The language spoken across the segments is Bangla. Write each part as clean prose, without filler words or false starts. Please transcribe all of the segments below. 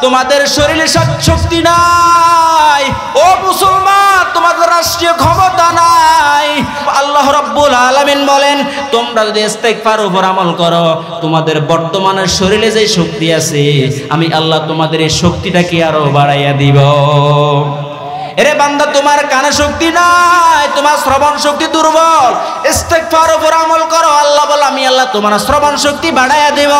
তোমাদের শরীরে শক্তি নাই, ও মুসলমান তোমাদের রাষ্ট্রীয় ক্ষমতা নাই। আল্লাহ রাব্বুল আলামিন বলেন তোমরা যদি ইস্তেগফার উপর আমল করো, তোমাদের বর্তমানের শরীরে যে শক্তি আছে আমি আল্লাহ তোমাদের এই শক্তিটাকে আরো বাড়াইয়া দিব। এরে বান্দা তোমার কানে শক্তি নাই, তোমার শ্রবণ শক্তি দুর্বল, ইস্তেগফার উপর আমল করো, আল্লাহ বলে আমি আল্লাহ তোমার শ্রবণ শক্তি বাড়াইয়া দেব।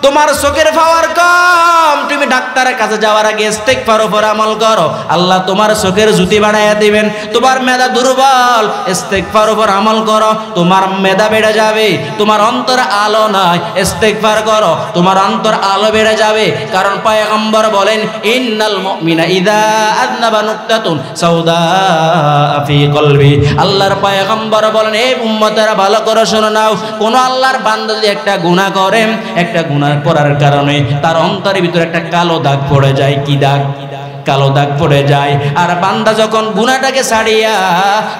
তোমার চোখের পাওয়ার কম, তুমি ডাক্তারের কাছে যাওয়ার আগে ইস্তেগফার উপর আমল করো, আল্লাহ তোমার চোখের জ্যোতি বাড়াইয়া দিবেন। তোমার মেধা দুর্বল, ইস্তেগফার উপর আমল করো, তোমার মেধা বেড়ে যাবে। তোমার অন্তরে আলো নাই, ইস্তেগফার করো, তোমার অন্তর আলো বেড়ে যাবে। কারণ পয়গম্বর বলেন ইন্নাল মুমিনা ইযা আযনাবা নুকতাতুন সাউদা ফি কলবি। আল্লাহর পয়গম্বর বলেন এই উম্মতেরা ভালো করে শুনে নাও, কোন আল্লাহর বান্দা যদি একটা গুনাহ করে, একটা গুনাহ করার কারণে তার অন্তরের ভিতরে একটা কালো দাগ পড়ে যায়। কি দাগ? কালো দাগ পড়ে যায়। আর বান্দা যখন গুনাহটাকে ছাড়িয়া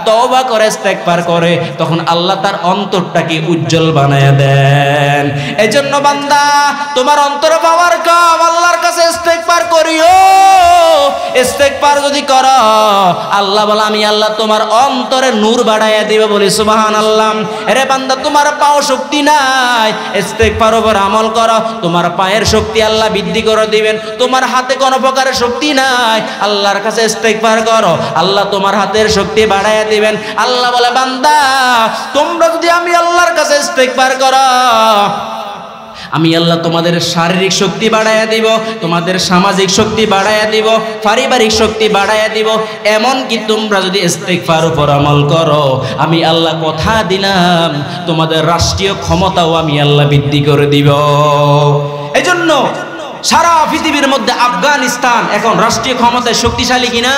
তওবা করে ইস্তেগফার করে, তখন আল্লাহ তার অন্তরটাকে উজ্জ্বল বানায়া দেন। এজন্য বান্দা তোমার অন্তরে পাওয়ার কম, আল্লাহর কাছে ইস্তেগফার করিও। ইস্তেগফার যদি করো, আল্লাহ বলে আমি আল্লাহ তোমার অন্তরে নূর বাড়াইয়া দিব। বলি সুবহানাল্লাহ। আরে বান্দা তোমার পাও শক্তি নাই, ইস্তেগফার উপর আমল করো, তোমার পায়ের শক্তি আল্লাহ বৃদ্ধি করে দিবেন। তোমার হাতে কোনো প্রকারের শক্তি নাই, আল্লাহর কাছে ইস্তেগফার করো, আল্লাহ তোমার হাতের শক্তি বাড়াইয়া দিবেন। আল্লাহ বলে বান্দা তোমরা যদি আমি আল্লাহর কাছে ইস্তেগফার করো, আমি আল্লাহ তোমাদের শারীরিক শক্তি বাড়াইয়া দিব, তোমাদের সামাজিক শক্তি বাড়াইয়া দিব, পারিবারিক শক্তি বাড়াইয়া দিব। এমন কি তোমরা যদি ইস্তেগফার উপর আমল করো, আমি আল্লাহ কথা দিলাম তোমাদের রাষ্ট্রীয় ক্ষমতাও আমি আল্লাহ বৃদ্ধি করে দিব। এজন্য সারা পৃথিবীর মধ্যে আফগানিস্তান এখন রাষ্ট্রীয় ক্ষমতায় শক্তিশালী কিনা?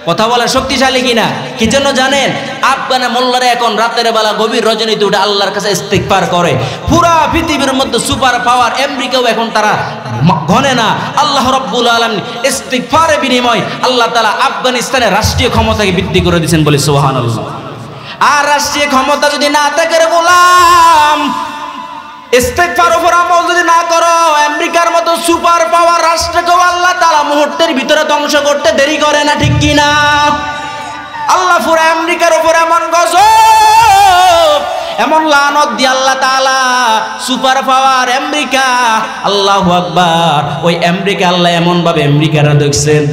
কথা বলা শক্তিশালী কিনা? কি জন্য জানেন? আফগানের মোল্লারা এখন রাতের বেলা গভীর রজনীতে উঠে আল্লাহর কাছে ইস্তেগফার করে। পুরা পৃথিবীর মধ্যে সুপার পাওয়ার আমেরিকাও এখন তারা গনে না। আল্লাহ রাব্বুল আলামিন ইস্তেগফারের বিনিময় আল্লাহ তাআলা আফগানিস্তানের রাষ্ট্রীয় ক্ষমতাকে বৃদ্ধি করে দিয়েছেন। বলি সুবহানাল্লাহ। আর রাষ্ট্রীয় ক্ষমতা যদি না থাকে রে গোলাম, ইস্তেগফার উপর আমল যদি না করো, আমেরিকার মতো সুপার পাওয়ার রাষ্ট্রকেও আল্লাহ তাআলা মুহূর্তের ভিতরে ধ্বংস করতে দেরি করে না। ঠিক কি না? আল্লাহ পুরো আমেরিকার উপর এমন গজব, এমন লানত দিয়ে আল্লাহ তাআলা সুপার পাওয়ার আমেরিকা, আল্লাহু আকবার, ওই আমেরিকা আল্লাহ এমন ভাবে আমেরিকারা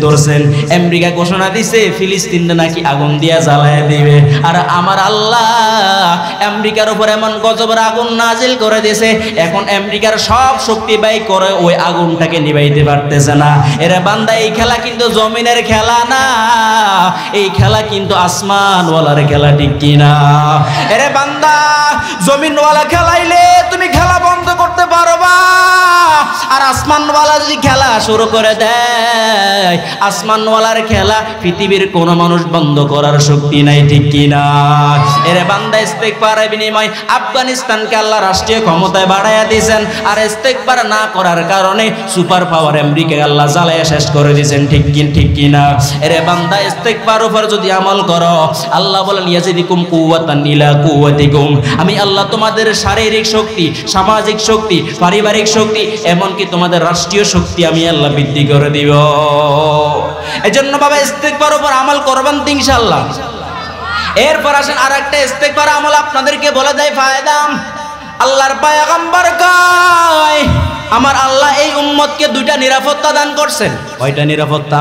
ধরছেন। আমেরিকা ঘোষণা দিছে ফিলিস্তিনে নাকি আগুন দিয়া জ্বালায় দিবে। আর আমার আল্লাহ আমেরিকার উপর এমন গজবের আগুন নাজিল করে দিয়েছে, এখন আমেরিকার সব শক্তি ব্যয় করে ওই আগুনটাকে নিভাইতে পারতেছে না। এরা বান্দা এই খেলা কিন্তু জমিনের খেলা না, এই খেলা কিন্তু আসমানওয়ালার খেলা। ঠিক কিনা? এরে বান্দা জমিনওয়ালা খেলাইলে তুমি খেলা বন্ধ করতে পারবা, আর আসমানওয়ালা যদি খেলা শুরু করে দেয়, আসমানওয়ালার খেলা পৃথিবীর কোনো মানুষ বন্ধ করার শক্তি নাই। ঠিক কিনা? এরে বান্দা ইস্তেগফারের বিনিময় আফগানিস্তানকে আল্লাহ রাষ্ট্রীয় ক্ষমতায় বাড়াইয়া দিয়েছেন, আর ইস্তেগফার না করার কারণে সুপার পাওয়ার আমেরিকাকে আল্লাহ জ্বালাইয়া শেষ করে দিয়েছেন। ঠিক কিনা? এরে বান্দা ইস্তেগফার উপর যদি আমল করো, আল্লাহ বলেন ইয়াজিদুকুম কুওয়াতান ইলা কুওয়াতিকুম, আমি আল্লাহ তোমাদের শারীরিক শক্তি, সামাজিক শক্তি, পারিবারিক শক্তি, এমনকি তোমাদের রাষ্ট্রীয় শক্তি আমি আল্লাহ বৃদ্ধি করে দিব। এজন্য বাবা ইস্তেগফার উপর আমল করবেন তো ইনশাআল্লাহ। এরপর আসেন আর একটা ইস্তেগফার আমল আপনাদেরকে বলে দেয় ফায়দা। আল্লাহর পয়গম্বর কয় আমার আল্লাহ এই উম্মতকে দুইটা নিরাপত্তা দান করছেন। কয়টা নিরাপত্তা?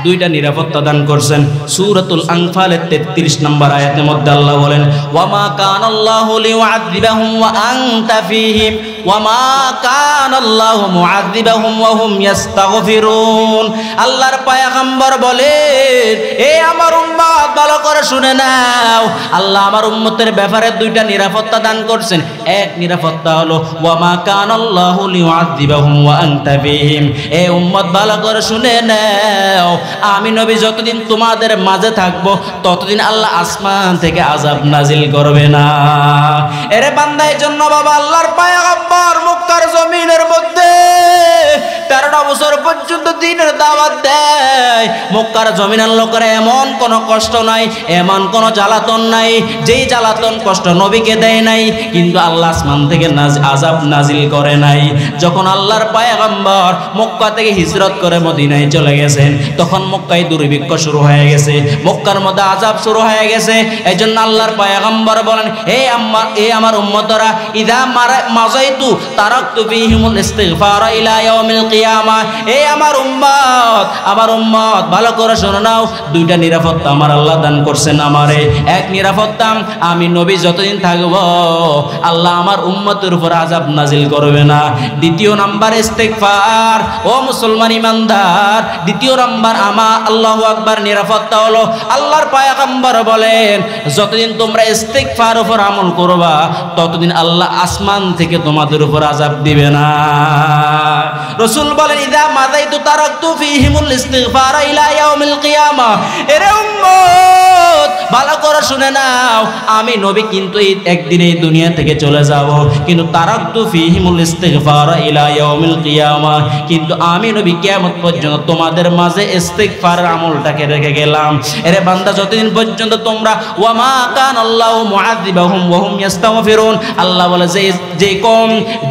দুইটা নিরাপত্তা দান করছেন। সূরাতুল আনফালের 33 নম্বর আয়াতের মধ্যে আল্লাহ বলেন ওয়ামা কানাল্লাহু লিউআযিবাহুম ওয়া আনতা ফীহিম ওয়ামা কানাল্লাহু মুআযিবাহুম ওয়া হুম ইস্তাগফিরুন। আল্লাহর পয়গম্বর বলেন এ আমার উম্মত ভালো করে শুনে নাও, আল্লাহ আমার উম্মতের ব্যাপারে দুইটা নিরাপত্তা দান করছেন। এক নিরাপত্তা হলো ওয়ামা কানাল্লাহু লিউআযিবাহুম ওয়া আনতা ফীহিম। এ উম্মত ভালো করে শুনে নাও, আমি নবী যতদিন তোমাদের মাঝে থাকবো ততদিন আল্লাহ আসমান থেকে আযাব নাজিল করবে না। এরে বান্দা, এই জন্য বাবা আল্লাহর পয়গম্বর মক্কার জমিনের মধ্যে 13টা বছর পর্যন্ত দ্বীনের দাওয়াত দেয়। মক্কার জমিনের লোকেরা এমন কোনো কষ্ট নাই, এমন কোনো জ্বালাতন নাই যেই জ্বালাতন কষ্ট নবীকে দেয় নাই, কিন্তু আল্লাহ আসমান থেকে আযাব নাজিল করে নাই। যখন আল্লাহর পয়গম্বর মক্কা থেকে হিজরত করে মদিনায় চলে গেছেন, তখন মক্কায় দুর্ভিক্ষ শুরু হয়ে গেছে, মক্কার মধ্যে আযাব শুরু হয়ে গেছে। এইজন্য আল্লাহর পয়গম্বর বলেন, হে আমার উম্মতরা, ইদা মাযাইতু তারাকতু ফীহিমুল ইস্তিগফার ইলা ইয়াউমিল কিয়ামা। হে আমার উম্মত ভালো করে শুনে নাও, দুইটা নিরাপত্তা আমার আল্লাহ দান করছেন আমারে। এক নিরাপত্তা, আমি নবী যতদিন থাকব আল্লাহ আমার উম্মতের উপর আযাব নাজিল করবে না। দ্বিতীয় নাম্বার ইস্তিগফার। ও মুসলমান ইমানদার, দ্বিতীয় নাম্বার আমার আল্লাহু আকবার নিরাপত্তা হলো, আল্লাহর পয়গম্বর বলেন যতদিন তোমরা ইস্তিগফার উপর আমল করবা ততদিন আল্লাহ আসমান থেকে তোমাদের উপর আযাব দিবে না। রাসূল বলেন, ইদা মাযাইতু তারাকতু ফীহিমুল ইস্তিগফার ইলা ইয়াউমিল কিয়ামা। এরে উম্মত ভালো করে শুনে নাও, আমি নবী কিন্তু একদিন এই দুনিয়া থেকে চলে যাব, কিন্তু তারাকতু ফীহিমুল ইস্তিগফার ইলা ইয়াউমিল কিয়ামা, কিন্তু আমি নবী কিয়ামত পর্যন্ত তোমাদের মাঝে ইস্তিগফারের আমলটাকে রেখে গেলাম। এরে বান্দা, যতদিন পর্যন্ত তোমরা ওয়া মা কান আল্লাহু মুআযিবাহুম ওয়া হুম ইস্তাগফিরুন, আল্লাহ বলে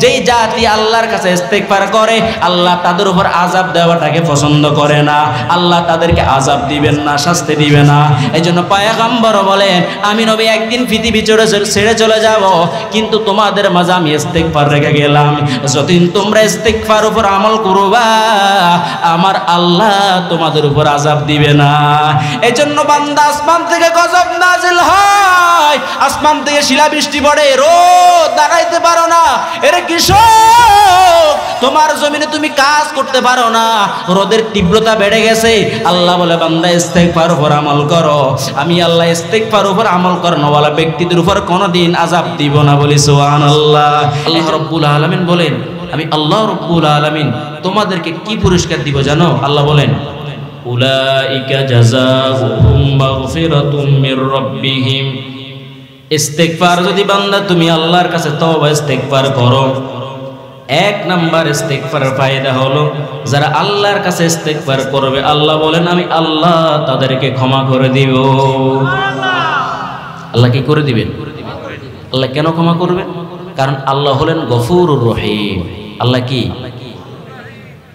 যেই জাতি আল্লাহর কাছে ইস্তিগফার করে আল্লাহ তাদের উপর আযাব দেওয়াটাকে পছন্দ করে না, আল্লাহ তাদেরকে আযাব দিবেন না, শাস্তি দিবে না। এইজন্য পয়গম্বর বলেন, আমি নবী একদিন পৃথিবী ছেড়ে চলে যাব, কিন্তু তোমাদের মাঝে আমি ইস্তিগফার রেখে গেলাম। যতদিন তোমরা ইস্তিগফার উপর আমল করবা আমার আল্লাহ তোমাদের উপর আযাব দিবে না। এইজন্য বান্দা, আসমান থেকে গজব নাজিল হয়, আসমান থেকে শিলাবৃষ্টি পড়ে, রোদ দাঁড়াইতে পারো না। এর কৃষক, তোমার জমিনে তুমি কাজ করতে পারো না, রোদের তীব্রতা বেড়ে গেছে। আল্লাহ বলে, বান্দা ইস্তিগফার উপর আমল করো, আমি আল্লাহ ইস্তিগফার উপর আমল করানোওয়ালা ব্যক্তিদের উপর কোনোদিন আযাব দিব না। বলি সুবহানাল্লাহ। আল্লাহ রাব্বুল আলামিন বলেন, আমি আল্লাহ রাব্বুল আলামিন তোমাদেরকে কি পুরস্কার দিব জানো? আল্লাহ বলেন, উলাইকা জাযাউহুম মাগফিরাতুম মির রাব্বিহিম। ইস্তিগফার যদি বান্দা তুমি আল্লাহর কাছে তওবা ইস্তিগফার করো, এক নাম্বার ইস্তিগফারের ফায়দা হলো যারা আল্লাহর কাছে ইস্তিগফার করবে আল্লাহ বলেন আমি আল্লাহ তাদেরকে ক্ষমা করে দিব। আল্লাহ কি করে দিবেন? আল্লাহ কেন ক্ষমা করবেন? কারণ আল্লাহ হলেন গফুরুর রহিম। আল্লাহ কি?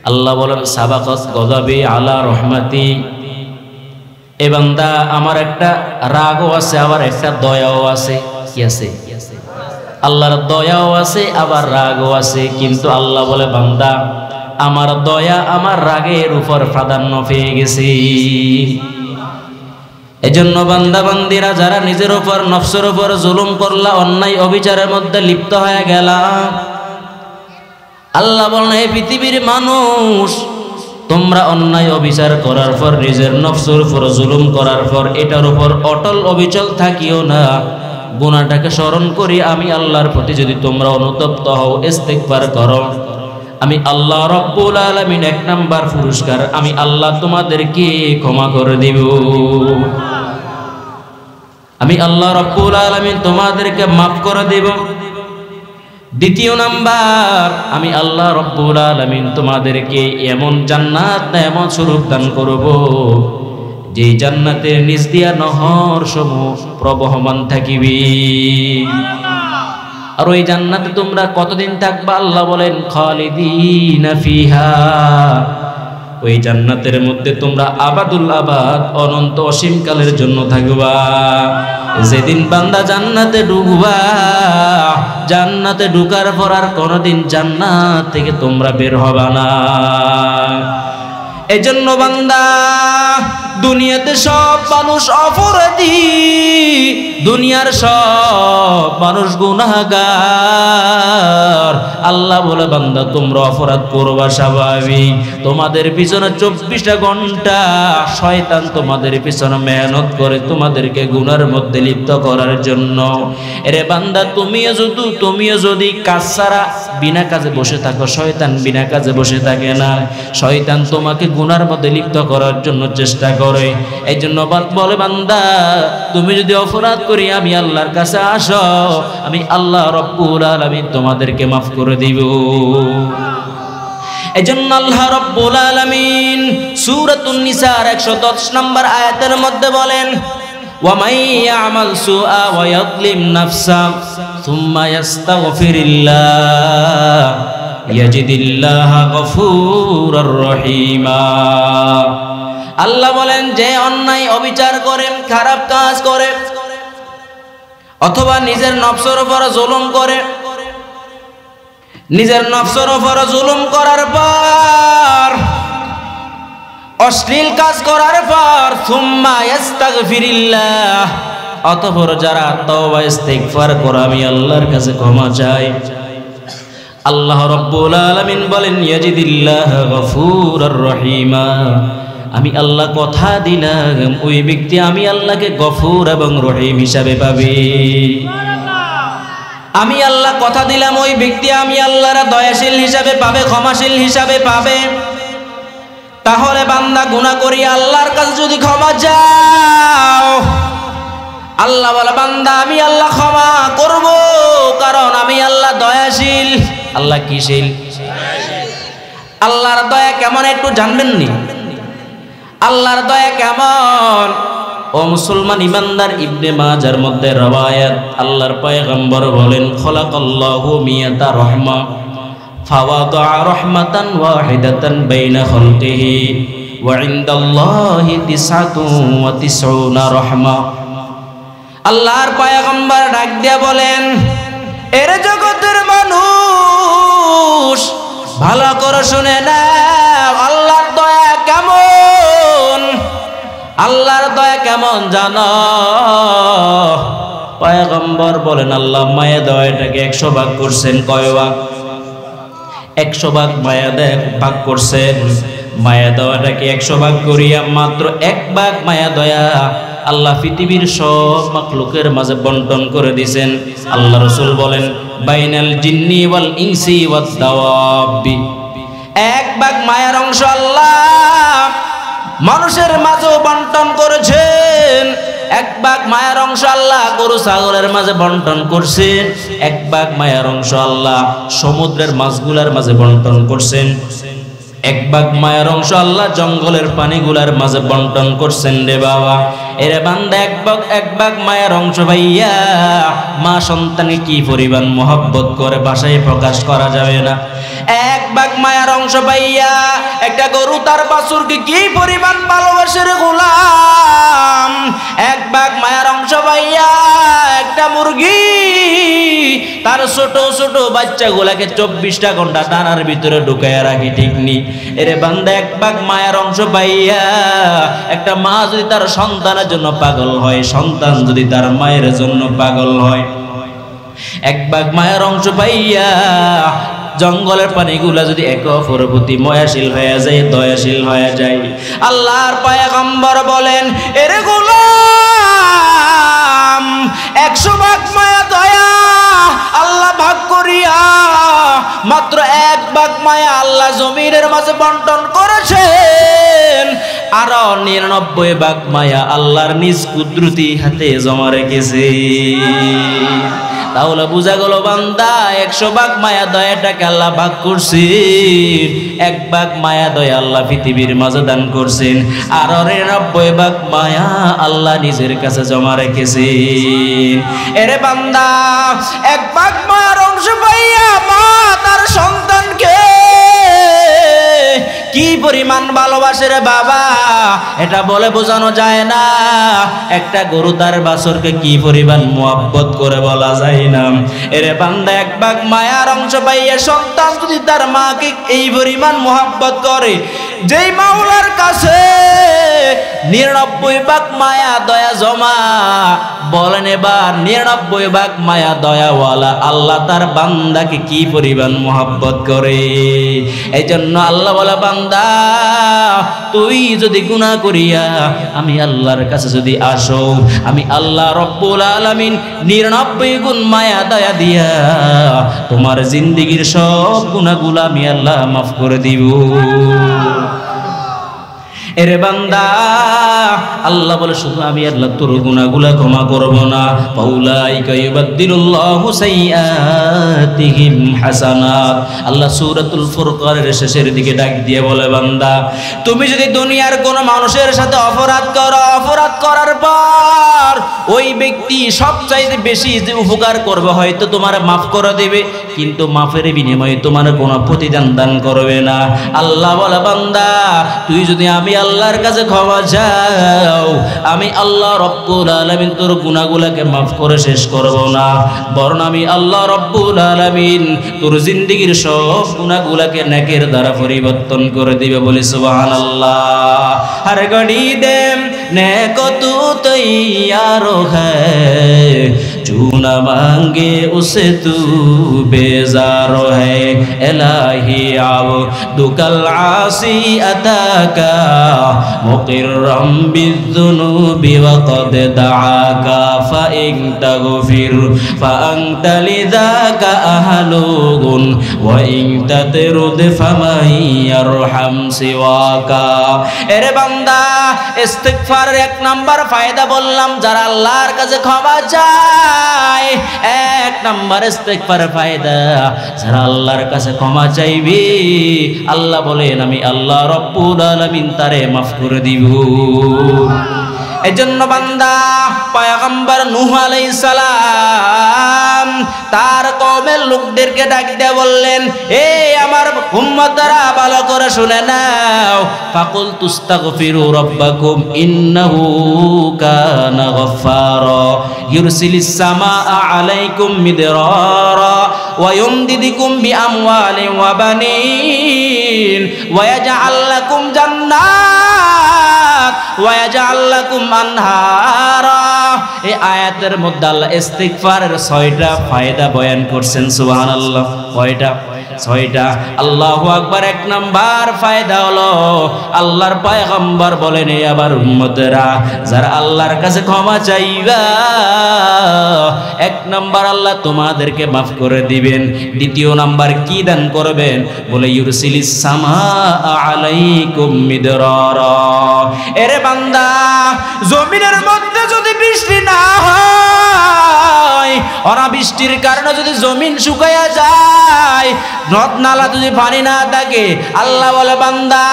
আল্লাহ বলেন সাবাকাত গযাবি আলা রহমাতি। এ বান্দা, আমার একটা রাগও আছে আবার একটা দয়াও আছে। কি আছে? আল্লাহর দয়াও আছে আবার রাগও আছে, কিন্তু আল্লাহ বলে বান্দা আমার দয়া আমার রাগের উপর প্রাধান্য পেয়ে গেছে। এজন্য বান্দা বান্দিরা যারা নিজের উপর নফসের উপর জুলুম করলা, অন্যায় অবিচারের মধ্যে লিপ্ত হয়ে গেলা, আল্লাহ বলেন হে পৃথিবীর মানুষ, তোমরা অন্যায় অবিচার করার পর, নিজের নফসের উপর জুলুম করার পর এটার উপর অটল অবিচল থাকিও না। গুনাহটাকে স্মরণ করি আমি আল্লাহর প্রতি যদি তোমরা অনুতপ্ত হও, ইস্তিগফার করো, আমি আল্লাহ রাব্বুল আলামিন এক নাম্বার পুরস্কার আমি আল্লাহ তোমাদেরকে ক্ষমা করে দিব। আমি আল্লাহ রাব্বুল আলামিন তোমাদেরকে মাফ করে দেব। দ্বিতীয় নাম্বার, আমি আল্লাহ রাব্বুল আলামিন তোমাদেরকে এমন জান্নাত, এমন স্বরূপ দান করব যে জান্নাতের নিচ দিয়া নহর সমূহ প্রবহমান থাকিবে। আর ওই জান্নাতে তোমরা কতদিন থাকবা? আল্লাহ বলেন খালিদিনা ফিহা। ওই জান্নাতের মধ্যে তোমরা আবাদুল আবাদ, অনন্ত অসীম কালের জন্য থাকবা। যেদিন বান্দা জান্নাতে ঢুকবা, জান্নাতে ঢুকার পর আর কোনোদিন জান্নাত থেকে তোমরা বের হবা না। এজন্য বান্দা, দুনিয়াতে সব মানুষ অপরাধী, দুনিয়ার সব মানুষ গুনাহগার। আল্লাহ বলে বান্দা তোমরা অপরাধ করবা স্বাভাবিক, তোমাদের পিছনে 24টা ঘন্টা শয়তান তোমাদের পিছনে মেহনত করে তোমাদেরকে গুনার মধ্যে লিপ্ত করার জন্য। এরে বান্দা, তুমিও যদি কাজ ছাড়া বিনা কাজে বসে থাকো, শয়তান বিনা কাজে বসে থাকে না। শয়তান তোমাকে গুনার মধ্যে লিপ্ত করার জন্য চেষ্টা করে। এই জন্য বলে বান্দা, তুমি যদি অপরাধ করি আমি আল্লাহর কাছে আসো, আমি আল্লাহ রাব্বুল আলামিন তোমাদেরকে মাফ করে দিব। এজন্য আল্লাহ রাব্বুল আলামিন সূরাতুন নিসার 110 নম্বর আয়াতের মধ্যে বলেন, ওয়া মান ইয়ামাল সুআ ওয়া ইয়াযলিম নাফসা সুম্মা ইয়াস্তাগফিরিল্লাহ ইয়াজিদিল্লাহা গফুরার রহিমা। আল্লাহ বলেন, যে অন্যায় অবিচার করে, খারাপ কাজ করে, অথবা নিজের নফসের উপর জুলুম করে, নিজের নফসের উপর জুলুম করার পর, অশ্লীল কাজ করার পর, সুম্মা ইস্তাগফিরিল্লাহ, অতঃপর যারা তওবা ইস্তিগফার করে আমি আল্লাহর কাছে ক্ষমা চাই, আল্লাহ রাব্বুল আলামিন বলেন ইয়াজিদিল্লাহ গফুরার রহিমা, আমি আল্লাহ কথা দিলাম ওই ব্যক্তি আমি আল্লাহকে গফুর এবং রহিম হিসাবে পাবে। আমি আল্লাহ কথা দিলাম ওই ব্যক্তি আমি আল্লাহর দয়াশীল হিসাবে পাবে, ক্ষমাশীল হিসাবে পাবে। তাহলে বান্দা গুনাহ করি আল্লাহর কাছে যদি ক্ষমা চাও, আল্লাহ বলে বান্দা আমি আল্লাহ ক্ষমা করব, কারণ আমি আল্লাহ দয়াশীল। আল্লাহ কি শীল? আল্লাহর দয়া কেমন একটু জানবেন নি? আল্লাহর দয়া কেমন? ও মুসলমান ইমানদার, ইবনে মাজার মধ্যে রওয়ায়াত, আল্লাহর পয়গম্বর বলেন খলাকাল্লাহু মিয়াতা রাহমা ফাওয়াদা রাহমাতান ওয়াহিদাতান বাইনা খালকিহি ওয়া ইনদাল্লাহি 99 রাহমা। আল্লাহর পয়গম্বর ডাক দিয়া বলেন, এর জগতের মানুষ ভালো করে শুনে না, আল্লাহর দয়া কেমন? আল্লাহর দয়া কেমন জানো? পয়গম্বর বলেন আল্লাহ মায়া দয়াটাকে 100 ভাগ করছেন। কয় ভাগ? 100 ভাগ মায়া ভাগ করছেন। মায়া দয়াটাকে 100 ভাগ করিয়া মাত্র 1 ভাগ মায়া দয়া আল্লাহ পৃথিবীর সব মাখলুকের মাঝে বন্টন করে দিয়েছেন। আল্লাহ রাসূল বলেন বাইনাল জিন্নি ওয়াল ইনসি ওয়াদ দাওয়াবি, 1 ভাগ মায়ার অংশ আল্লাহ মানুষের মাঝে বন্টন করেছেন, 1 ভাগ মায়ার অংশ আল্লাহ গরু ছাগলের মাঝে বন্টন করছেন, 1 ভাগ মায়ার অংশ আল্লাহ সমুদ্রের মাছগুলার মাঝে বন্টন করছেন, 1 ভাগ মায়ার অংশ আল্লাহ জঙ্গলের পানিগুলার মাঝে বন্টন করছেন। রে বাবা, এরে বান্দা 1 ভাগ মায়ার অংশ ভাইয়া মা সন্তানকে কি পরিমাণ মহব্বত করে ভাষায় প্রকাশ করা যাবে না। 1 ভাগ মায়ার অংশ ভাইয়া একটা গরু তার বাছুরকে কি পরিমাণ ভালোবাসে রে গোলাম। 1 ভাগ মায়ার অংশ ভাইয়া একটা মুরগি তার ছোট ছোট বাচ্চাগুলাকে 24টা ঘন্টা ডানার ভিতরে ঢুকাইয়া রাখি, ঠিক নি? এরে বান্দা 1 ভাগ মায়ার অংশ পাইয়া একটা মা যদি তার সন্তানের জন্য পাগল হয়, সন্তান যদি তার মায়ের জন্য পাগল হয়, 1 ভাগ মায়ের অংশ পাইয়া জঙ্গলের পানিগুলা যদি একে অপরের প্রতি ময়াশীল হয়ে যায়, দয়াশীল হয়ে যায়, আল্লাহর পয়গম্বর বলেন এরে গোলাম 100 ভাগ মায়া দয়া আল্লাহ ভাগ করিয়া মাত্র 1 ভাগ মায়া আল্লাহ জমিনের মাঝে বন্টন করেছেন, আর 99 ভাগ মায়া আল্লাহর নিজ কুদরতি হাতে জমা রেখেছে। তাহলে বুঝা গেল বান্দা 100 ভাগ মায়া দয়াটাকে আল্লাহ ভাগ করছেন, 1 ভাগ মায়া দয়া আল্লাহ পৃথিবীর মাঝে দান করছেন, আর 99 ভাগ মায়া আল্লাহ নিজের কাছে জমা রেখেছেন। এরে বান্দা 1 ভাগ মায়ার অংশ পাইয়া মা তার সন্তানকে কি পরিমাণ ভালোবাসে রে বাবা, এটা বলে বোঝানো যায় না। একটা গরু তার বাছুরকে কি পরিমাণ মুহাব্বত করে বলা যায় না। এরে বান্দা 1 ভাগ মায়ার অংশ পাইয়া সন্তান যদি তার মাকে এই পরিমাণ মুহাব্বত করে, যেই মাওলার কাছে 99 ভাগ মায়া দয়া জমা, বলেন এবার 99 ভাগ মায়া দয়াওয়ালা আল্লাহ তার বান্দাকে কি পরিমাণ মুহাব্বত করে। এই জন্য আল্লাহ বলে বান্দা তুই যদি গুনাহ করিয়া আমি আল্লাহর কাছে যদি আসো, আমি আল্লাহ রব্বুল আলামিন 99 গুণ মায়া দয়া দিয়া তোমার জিন্দেগীর সব গুনাহগুলো আমি আল্লাহ মাফ করে দিব। এরে বান্দা, আল্লাহ বলে শুধু আমি আল্লাহ তোর গুনাহগুলো ক্ষমা করব না, ফাউলাইকা ইউবাদদিলুল্লাহু সাইয়্যাতিহিম হাসানাত। আল্লাহ সূরাতুল ফুরকানের শেষের দিকে ডাক দিয়ে বলে, বান্দা তুমি যদি দুনিয়ার কোন মানুষের সাথে অপরাধ করো, অপরাধ করার পর ওই ব্যক্তি সবচাইতে বেশি যে উপকার করবে হয়তো তোমার মাফ করে দেবে, কিন্তু মাফের বিনিময়ে তোমার কোনো প্রতিদান দান করবে না। আল্লাহ বলে, বান্দা তুই যদি আমি আল্লাহর কাছে ক্ষমা চাও, আমি আল্লাহ রব্বুল আলামিন তোর গুনাহগুলোকে মাফ করে শেষ করব না, বরং আমি আল্লাহ রব্বুল আলামিন তোর জিন্দেগীর সব গুনাহগুলোকে নেকের দ্বারা পরিবর্তন করে দিবে। বলি সুবহানাল্লাহ। হর ঘড়ি দে নেক তু তৈয়ার হ্যায়, जो न मांगे उसे तू बेजार है, इलाही आओ दुकल आसी अता का मुकिर्रम बिज़ुनूबि वक़द दआका फ़इन तग़फिर फ़अन्त लिज़ाका अहलुन वइन ततरुद फ़मन यरहम सिवाका। এরে বান্দা, ইস্তিগফারের এক নাম্বার ফায়দা বললাম, যারা আল্লাহর কাছে ক্ষমা চায়, এক নাম্বার ইস্তিগফারের ফায়দা, যারা আল্লাহর কাছে ক্ষমা চাইবে আল্লাহ বলেন আমি আল্লাহ রব্বুল আলামিন তারে মাফ করে দিব। এজন্য বান্দা পয়গম্বর নূহ আলাইহিস সালাম তার কওমের লোকদেরকে ডাক দিয়ে বললেন, এ আমার উম্মতরা ভালো করে শুনে নাও, ফাকুল তুস্তাগফিরু রাব্বাকুম ইন্নাহু কানা গফফারা ইউরসিলিস সামাআ আলাইকুম মিদরারা ওয়া ইউমদিদুকুম বিআমওয়ালিন ওয়া বানিন ওয়া ইয়াজআল লাকুম জান্নাত ওয়া ইয়াজআল লাকুম আনহারা। এই আয়াতের মধ্যে আল্লাহ ইস্তিগফারের 6টা ফায়দা বয়ান করছেন। সুবহানাল্লাহ। কয়টা? 6টা। আল্লাহু আকবার। এক নাম্বার ফায়দা হলো আল্লাহর পয়গম্বর বলেন, এই আবার উম্মতেরা যারা আল্লাহর কাছে ক্ষমা চাইবা, এক নাম্বার আল্লাহ তোমাদেরকে মাফ করে দিবেন। দ্বিতীয় নাম্বার কি দান করবেন? বলে ইউরসিলিস সামাআ আলাইকুম মিদরারা। এরে বান্দা, জমিনের মধ্যে যদি বৃষ্টি না হয়, অনাবৃষ্টির কারণে যদি জমিন শুকায়া যায়, নদ নালা যদি পানি না থাকে, আল্লাহ বলে বান্দা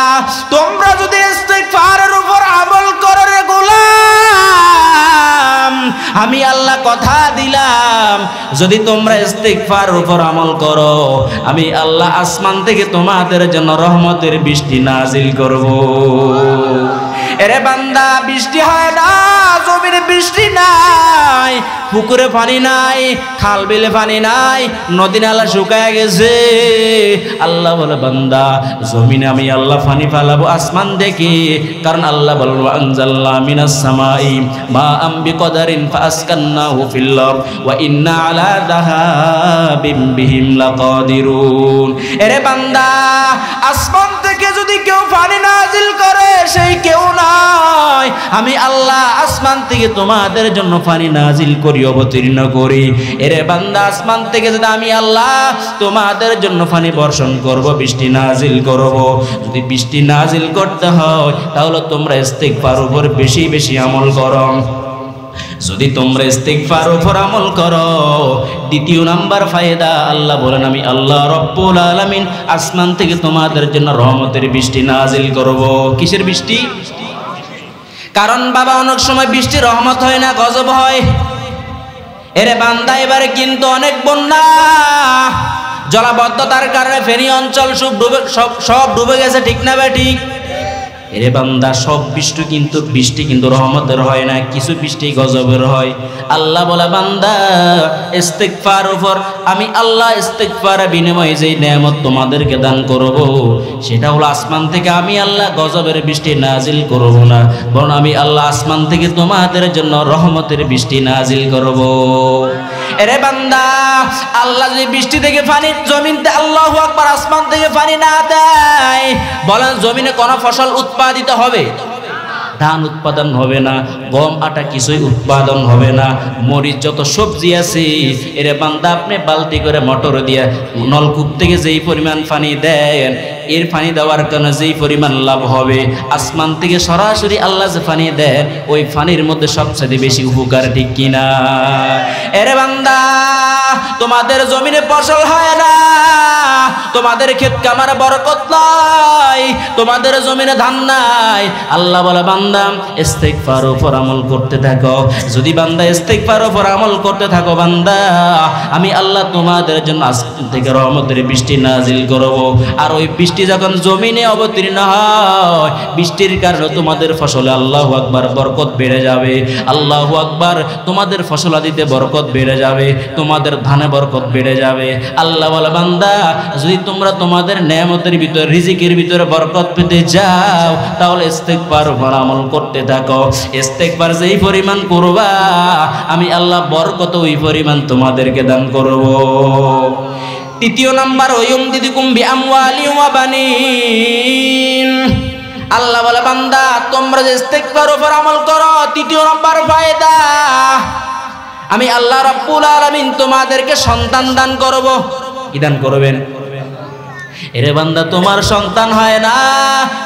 তোমরা যদি ইস্তিগফারের উপর আমল করো রে গোলাম, আমি আল্লাহ কথা দিলাম যদি তোমরা ইস্তিগফারের উপর আমল করো, আমি আল্লাহ আসমান থেকে তোমাদের জন্য রহমতের বৃষ্টি নাজিল করব। এরে বান্দা, বৃষ্টি হয় না, জমিনে বৃষ্টি নাই, পুকুরে পানি নাই, খাল বিলে পানি নাই, নদী নালা শুকায় গেছে। আল্লাহ বলে বান্দা জমিনে আমি আল্লাহ পানি ফালাবো আসমান থেকে, কারণ আল্লাহ বলল আনজালনা মিনাস সামাই মাআম বিকদারিন ফাসকান্নাহু ফিল আরদ ওয়া ইন্না আলা যাহাবিম বিহিম লাকাদিরুন। এরে বান্দা, আসমান থেকে যদি কেউ পানি নাজিল করে, সেই কেউ নয়, আমি আল্লাহ আসমান থেকে তোমাদের জন্য পানি নাজিল করি, অবতীর্ণ করি। এরে বান্দা, আসমান থেকে যদি আমি আল্লাহ তোমাদের জন্য পানি বর্ষণ করব, বৃষ্টি নাজিল করব, যদি বৃষ্টি নাজিল করতে হয় তাহলে তোমরা ইস্তিগফার উপর বেশি বেশি আমল করো। যদি তোমরা ইস্তিগফার উপর আমল করো, দ্বিতীয় নাম্বার ফায়দা আল্লাহ বলেন আমি আল্লাহ রব্বুল আলামিন আসমান থেকে তোমাদের জন্য রহমতের বৃষ্টি নাজিল করব। কিসের বৃষ্টি? কারণ বাবা অনেক সময় বৃষ্টি রহমত হয় না, গজব হয়। এরে বান্দা, এবারে কিন্তু অনেক বন্যা, জলাবদ্ধতার কারণে ফেনী অঞ্চল সব ডুবে গেছে, ঠিক না বে ঠিক? এরে বান্দা, সব বৃষ্টি কিন্তু রহমতের হয় না, কিছু বৃষ্টি গজবের হয়। আল্লাহ বলে বান্দা ইস্তিগফার উপর আমি আল্লাহ ইস্তিগফারের বিনিময়ে যেই নেয়ামত তোমাদেরকে দান করব, সেটা হলো আসমান থেকে আমি আল্লাহ গজবের বৃষ্টি নাজিল করব না, বরং আমি আল্লাহ আসমান থেকে তোমাদের জন্য রহমতের বৃষ্টি নাজিল করব। এরে বান্দা, আল্লাহ যদি বৃষ্টি থেকে পানি জমিনতে, আল্লাহু আকবার, আসমান থেকে পানি না দেয়, বলেন জমিনে কোন ফসল উৎপাদিত হবে? ধান উৎপাদন হবে না, গম আটা কিছুই উৎপাদন হবে না, মরিচ যত সবজি আছে, এরে বান্দা আপনি বালতি করে মোটর দিয়ে নলকূপ থেকে যেই পরিমাণ পানি দেন, এর পানি দেওয়ার কারণে যেই পরিমাণ লাভ হবে, আসমান থেকে সরাসরি আল্লাহ যে পানি দেন ওই পানির মধ্যে সবচেয়ে বেশি উপকার, ঠিক কিনা? এরে বান্দা, তোমাদের জমিনে ফসল হয় না, তোমাদের ক্ষেত কামারে বরকত নাই, তোমাদের জমিনে ধান নাই। আল্লাহ বলে বান্দা ইস্তিগফার উপর আমল করতে থাকো। যদি বান্দা ইস্তিগফার উপর আমল করতে থাকো বান্দা, আমি আল্লাহ তোমাদের জন্য আসমান থেকে রহমতের বৃষ্টি নাজিল করব। আর ওই বৃষ্টি যখন জমিনে অবতীর্ণ হয়, বৃষ্টির কারণে তোমাদের ফসলে আল্লাহু আকবার বরকত বেড়ে যাবে। আল্লাহু আকবার, তোমাদের ফসলাদিতে বরকত বেড়ে যাবে, তোমাদের ধানে বরকত বেড়ে যাবে। আল্লাহ বলে বান্দা যদি তোমরা তোমাদের নেয়ামতের ভিতরে, রিজিকের ভিতরে বরকত পেতে যাও, তাহলে ইস্তিগফার উপর আমল করতে থাকো। ইস্তিগফার যেই পরিমাণ করবা, আমি আল্লাহ বরকত ওই পরিমাণ তোমাদেরকে দান করব। তৃতীয় নাম্বার, ওয়ুমদিদুকুম বিআমওয়ালি ওয়া বানিন। আল্লাহ বলে বান্দা তোমরা যে ইস্তিগফার উপর আমল করো, তৃতীয় নাম্বার ফায়দা, আমি আল্লাহ রাব্বুল আলামিন তোমাদেরকে সন্তান দান করব। কি দান করবেন? এরে বান্দা, তোমার সন্তান হয় না,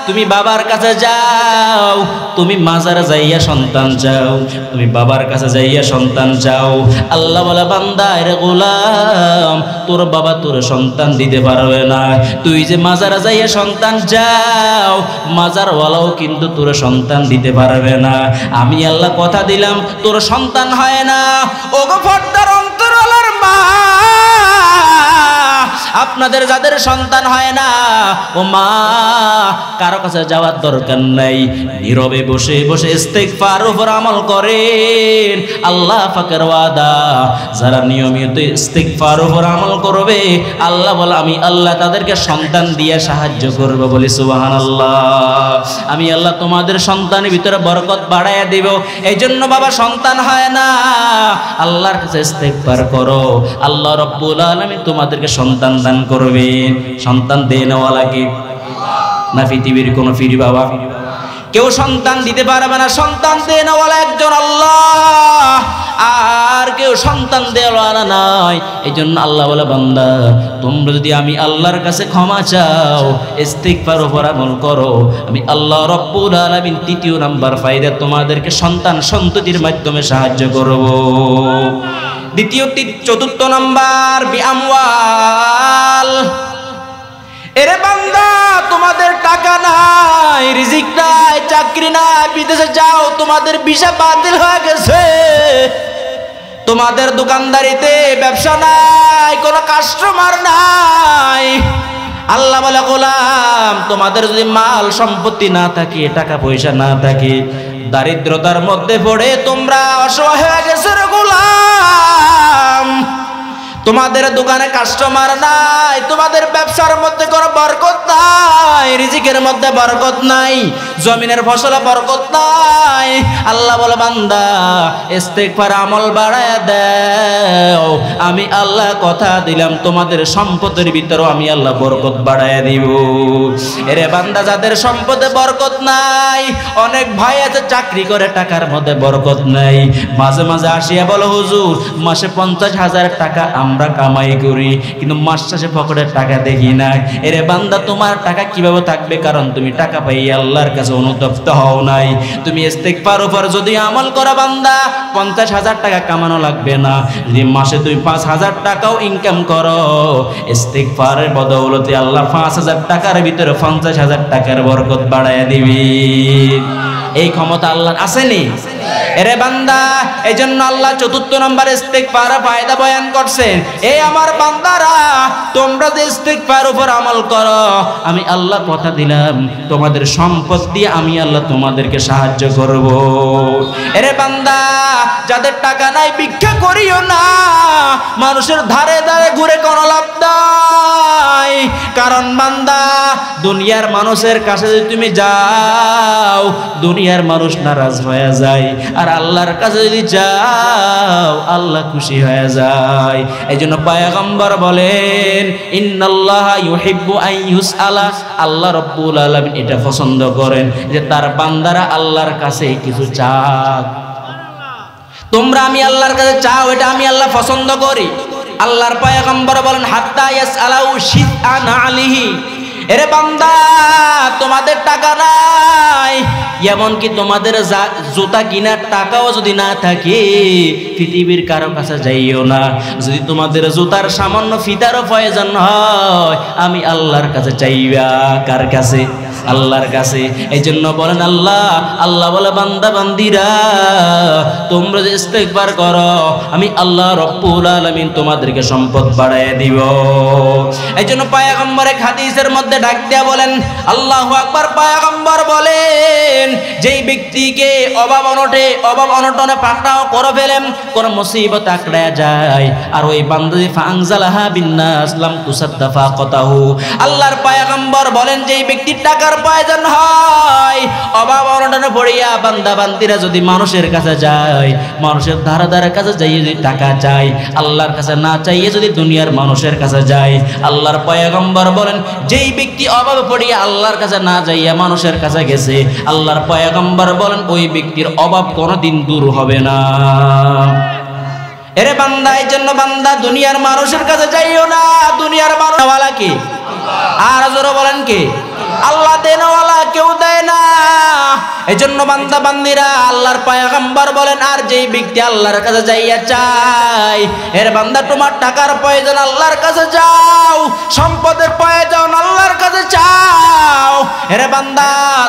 তুমি বাবার কাছে যাও, তুমি মাজারে যাইয়া সন্তান চাও, তুমি বাবার কাছে যাইয়া সন্তান চাও। আল্লাহ বলে বান্দা এরে গোলাম, তোর বাবা তোর সন্তান দিতে পারবে না। তুই যে মাজারে যাইয়া সন্তান চাও, মাজারওয়ালাও কিন্তু তোর সন্তান দিতে পারবে না। আমি আল্লাহ কথা দিলাম তোর সন্তান হয় না। ওগো পর্দার অন্তরালার মা, আপনাদের যাদের সন্তান হয় না, ও মা, কারো কাছে যাওয়ার দরকার নাই, নীরবে বসে বসে ইস্তিগফার উপর আমল করেন। আল্লাহ পাকের ওয়াদা, যারা নিয়মিত ইস্তিগফার উপর আমল করবে, আল্লাহ বলে আমি আল্লাহ তাদেরকে সন্তান দিয়ে সাহায্য করব। বলি সুবহানাল্লাহ। আমি আল্লাহ তোমাদের সন্তানের ভিতরে বরকত বাড়াইয়া দিব। এই জন্য বাবা সন্তান হয় না, আল্লাহর কাছে ইস্তিগফার করো, আল্লাহ রাব্বুল আলামিন তোমাদেরকে সন্তান দান করবেন। সন্তান দেনওয়ালা কি? না পৃথিবীর কোন ফিরি বাবা? কেউ সন্তান দিতে পারবে না, সন্তান দেনওয়ালা একজন আল্লাহ, আর কেউ সন্তান দেওয়ালা নাই। এই জন্য আল্লাহ বলে বান্দা তোমরা যদি আমি আল্লাহর কাছে ক্ষমা চাও, ইস্তিগফার উপর আমল করো, আমি আল্লাহ রাব্বুল আলামিন তৃতীয় নাম্বার ফায়দা তোমাদেরকে সন্তান সন্ততির মাধ্যমে সাহায্য করব। চতুর্থ নাম্বার বিআমওয়াল। এরে বান্দা, তোমাদের টাকা নাই, রিজিক নাই, চাকরি নাই, বিদেশে যাও, তোমাদের ভিসা বাতিল হয়ে গেছে, তোমাদের দোকানদারিতে ব্যবসা নাই, কোনো কাস্টমার নাই। আল্লাহ বলে গোলাম, তোমাদের যদি মাল সম্পত্তি না থাকে, টাকা পয়সা না থাকে, দারিদ্রতার মধ্যে পড়ে তোমরা অসহায় হয়ে গেছো রে গোলাম, তোমাদের দোকানে কাস্টমার নাই, তোমাদের ব্যবসার মধ্যে কোনো বরকত নাই, রিজিকের মধ্যে বরকত নাই, জমিনের ফসলে বরকত নাই। আল্লাহ বলে বান্দা ইস্তিগফার আমল বাড়ায়া দাও, আমি আল্লাহ কথা দিলাম তোমাদের সম্পদের ভিতরে আমি আল্লাহ বরকত বাড়ায়া দিব। এরে বান্দা, যাদের সম্পদে বরকত নাই, অনেক ভাই আছে চাকরি করে টাকার মধ্যে বরকত নাই, মাঝে মাঝে আসিয়া বলো হুজুর মাসে 50,000 টাকা আমরা কামাই করি, কিন্তু মাস শেষে পকেটের টাকা দেখি না। এরে বান্দা, তোমার টাকা কিভাবে থাকবে? কারণ তুমি টাকা পাই আল্লাহর কাছে অনুতপ্ত হও নাই। তুমি ইস্তিগফার উপর যদি আমল করো বান্দা, 50,000 টাকা কামানো লাগবে না। যদি মাসে তুমি 5,000 টাকাও ইনকাম করো, ইস্তিগফারের বদৌলতে আল্লাহ 5,000 টাকার ভিতরে 50,000 টাকার বরকত বাড়াইয়া দিবি। এই ক্ষমতা আল্লাহর আসেনি? এরে বান্দা, এই জন্য আল্লাহ চতুর্থ নম্বর ইস্তিগফার ফায়দা বয়ান করছেন। এই আমার বান্দারা, তোমরা যে ইস্তিগফার উপর আমল করো, আমি আল্লাহ কথা দিলাম তোমাদের সম্পদ দিয়ে আমি আল্লাহ তোমাদেরকে সাহায্য করব। এরে বান্দা, যাদের টাকা নাই ভিক্ষা করিও না, মানুষের ধারে ধারে ঘুরে কোনো লাভ নাই। কারণ বান্দা, দুনিয়ার মানুষের কাছে যদি তুমি যাও, দুনিয়ার মানুষ নারাজ হয়ে যায়, আর আল্লাহর কাছে যদি যাও আল্লাহ খুশি হয়ে যায়। এই জন্য পয়গম্বর বলেন ইন্নাল্লাহা ইউহিব্বু আন ইউসআলা, আল্লাহ রাব্বুল আলামিন এটা পছন্দ করেন যে তার বান্দারা আল্লাহর কাছে কিছু চাক। তোমরা আমি আল্লাহর কাছে চাও, এটা আমি আল্লাহ পছন্দ করি। আল্লাহর পয়গম্বর বলেন হাত্তা ইয়াসআলাউ শিদআন আলিহি, এরে বান্দা তোমাদের টাকা নাই, এমনকি তোমাদের জুতা কেনার টাকাও যদি না থাকে পৃথিবীর কারো কাছে যাইও না। যদি তোমাদের জুতার সামান্য ফিতারও প্রয়োজন হয় আমি আল্লাহর কাছে চাইবা। কার কাছে? আল্লাহর কাছে। এই জন্য বলেন আল্লাহ, আল্লাহ বলে বান্দা বান্দিরা তোমরা যে ইস্তেগফার করো আমি আল্লাহ রব্বুল আলামিন তোমাদেরকে সম্পদ বাড়ায় দিব। এই জন্য পয়গম্বর এক হাদিসের মধ্যে ডাক দিয়া বলেন আল্লাহু আকবার। পয়গম্বর বলেন যেই ব্যক্তিকে অভাব অনটনে পাকড়াও করে ফেলেন, কোন মুসিবত আঁকড়া যায়, আর ওই বান্দা ফাংজালাহা বিন্নাস লাম তুসাদ্দাফা কতাহু। আল্লাহর পয়গম্বর বলেন যেই ব্যক্তির টাকার প্রয়োজন হয়, অভাব অনটনে পড়িয়া বান্দা বান্দিরা যদি মানুষের কাছে যায়, মানুষের ধারে কাছে যাইয়ে যদি টাকা চায়, আল্লাহর কাছে না চাইয়ে যদি দুনিয়ার মানুষের কাছে যায়, আল্লাহর পয়গম্বর বলেন যেই ব্যক্তি অভাবে পড়িয়া আল্লাহর কাছে না যাইয়া মানুষের কাছে গেছে, আল্লাহর পয়গম্বর বলেন ওই ব্যক্তির অভাব কোনোদিন দূর হবে না। এরে বান্দা, এই জন্য বান্দা দুনিয়ার মানুষের কাছে যাইও না। দুনিয়ার মানুষওয়ালা কি? আর জোরে বলেন কি? আল্লাহ দেনওয়ালা, কেউ দেয় না। এই জন্য বান্দা বান্দিরা আল্লাহর পয়গম্বর বলেন আর যেই ব্যক্তি আল্লাহর কাছে যাইয়া চায়, এর বান্দা তোমার টাকার প্রয়োজন আল্লাহর কাছে যাও, সম্পদের প্রয়োজন আল্লাহর কাছে চাও, এর বান্দা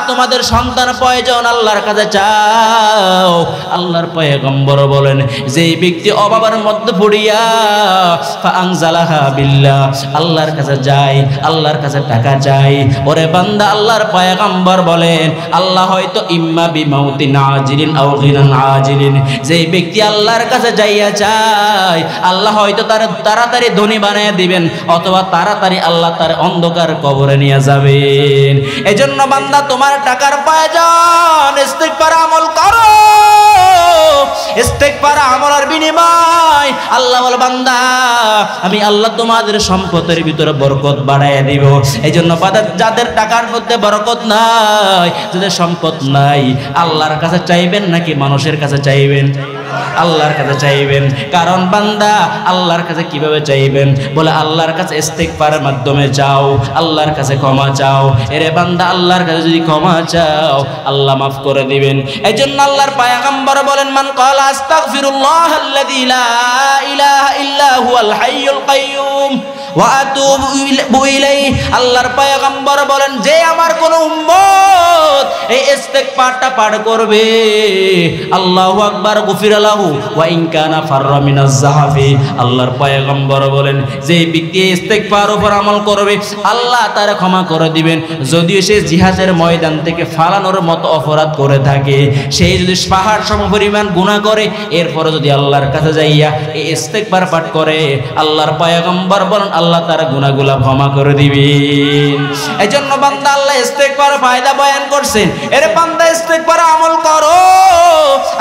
তোমাদের সন্তান প্রয়োজন আল্লাহর কাছে চাও। আল্লাহর পয়গম্বর বলেন যেই ব্যক্তি অভাবের মধ্যে পড়িয়া ফাংজালাহা বিল্লাহ আল্লাহর কাছে যায়, আল্লাহর কাছে টাকা চাই, ওরে বান্দা আল্লাহর পয়গম্বর বলেন আল্লাহ হয়তো ইম্মা বিমাউতিন আজিলিন আও গিনান আজিলিন, যেই ব্যক্তি আল্লাহর কাছে যাইয়া চায় আল্লাহ হয়তো তার তাড়াতাড়ি ধনী বানিয়ে দিবেন, অথবা তাড়াতাড়ি আল্লাহ তার অন্ধকার কবরে নিয়ে যাবেন। এজন্য বান্দা তোমার টাকার প্রয়োজন, ইস্তিগফার আমল করো। ইস্তিগফার আমলের বিনিময় আল্লাহ বলে বান্দা আমি আল্লাহ তোমাদের সম্পদের ভিতরে বরকত বাড়াইয়া দিব। এই জন্য যাদের টাকার মধ্যে বরকত নাই, যাদের সম্পদ নাই, আল্লাহর কাছে চাইবেন নাকি মানুষের কাছে চাইবেন? আল্লাহর কাছে চাইবেন। কারণ বান্দা আল্লাহর কাছে কিভাবে চাইবেন? বলে আল্লাহর কাছে ইস্তিগফারের মাধ্যমে চাও, আল্লাহর কাছে ক্ষমা চাও। এরে বান্দা আল্লাহর কাছে যদি ক্ষমা চাও আল্লাহ মাফ করে দিবেন। এই জন্য আল্লাহর পয়গম্বর বলেন মান ক্বালা আস্তাগফিরুল্লাহাল্লাযী লা ইলাহা ইল্লা হুয়াল হাইয়ুল কাইয়্যুম ওয়া আতুবু ইলাইহি। আল্লাহর পয়গম্বর বলেন যে আমার কোন উম্মত এই ইস্তিগফারটা পাঠ করবে, আল্লাহু আকবার গফির লাহু ওয়া ইন কানা ফাররা মিনাজ যাহাফি। আল্লাহর পয়গম্বর বলেন যে ব্যক্তি ইস্তিগফার উপর আমল করবে আল্লাহ তার ক্ষমা করে দিবেন, যদিও সে জিহাদের ময়দান থেকে ফালানোর মতো অপরাধ করে থাকে, সেই যদি পাহাড় সমপরিমাণ গুনাহ করে এরপর যদি আল্লাহর কাছে যাইয়া এই ইস্তিগফার পাঠ করে আল্লাহর পয়গম্বর বলেন আল্লাহ তার গুনাহগুলো ক্ষমা করে দিবেন। এজন্য বান্দা আল্লাহ ইস্তিগফার ফায়দা বয়ান করছেন। এর বান্দা ইস্তিগফার আমল করো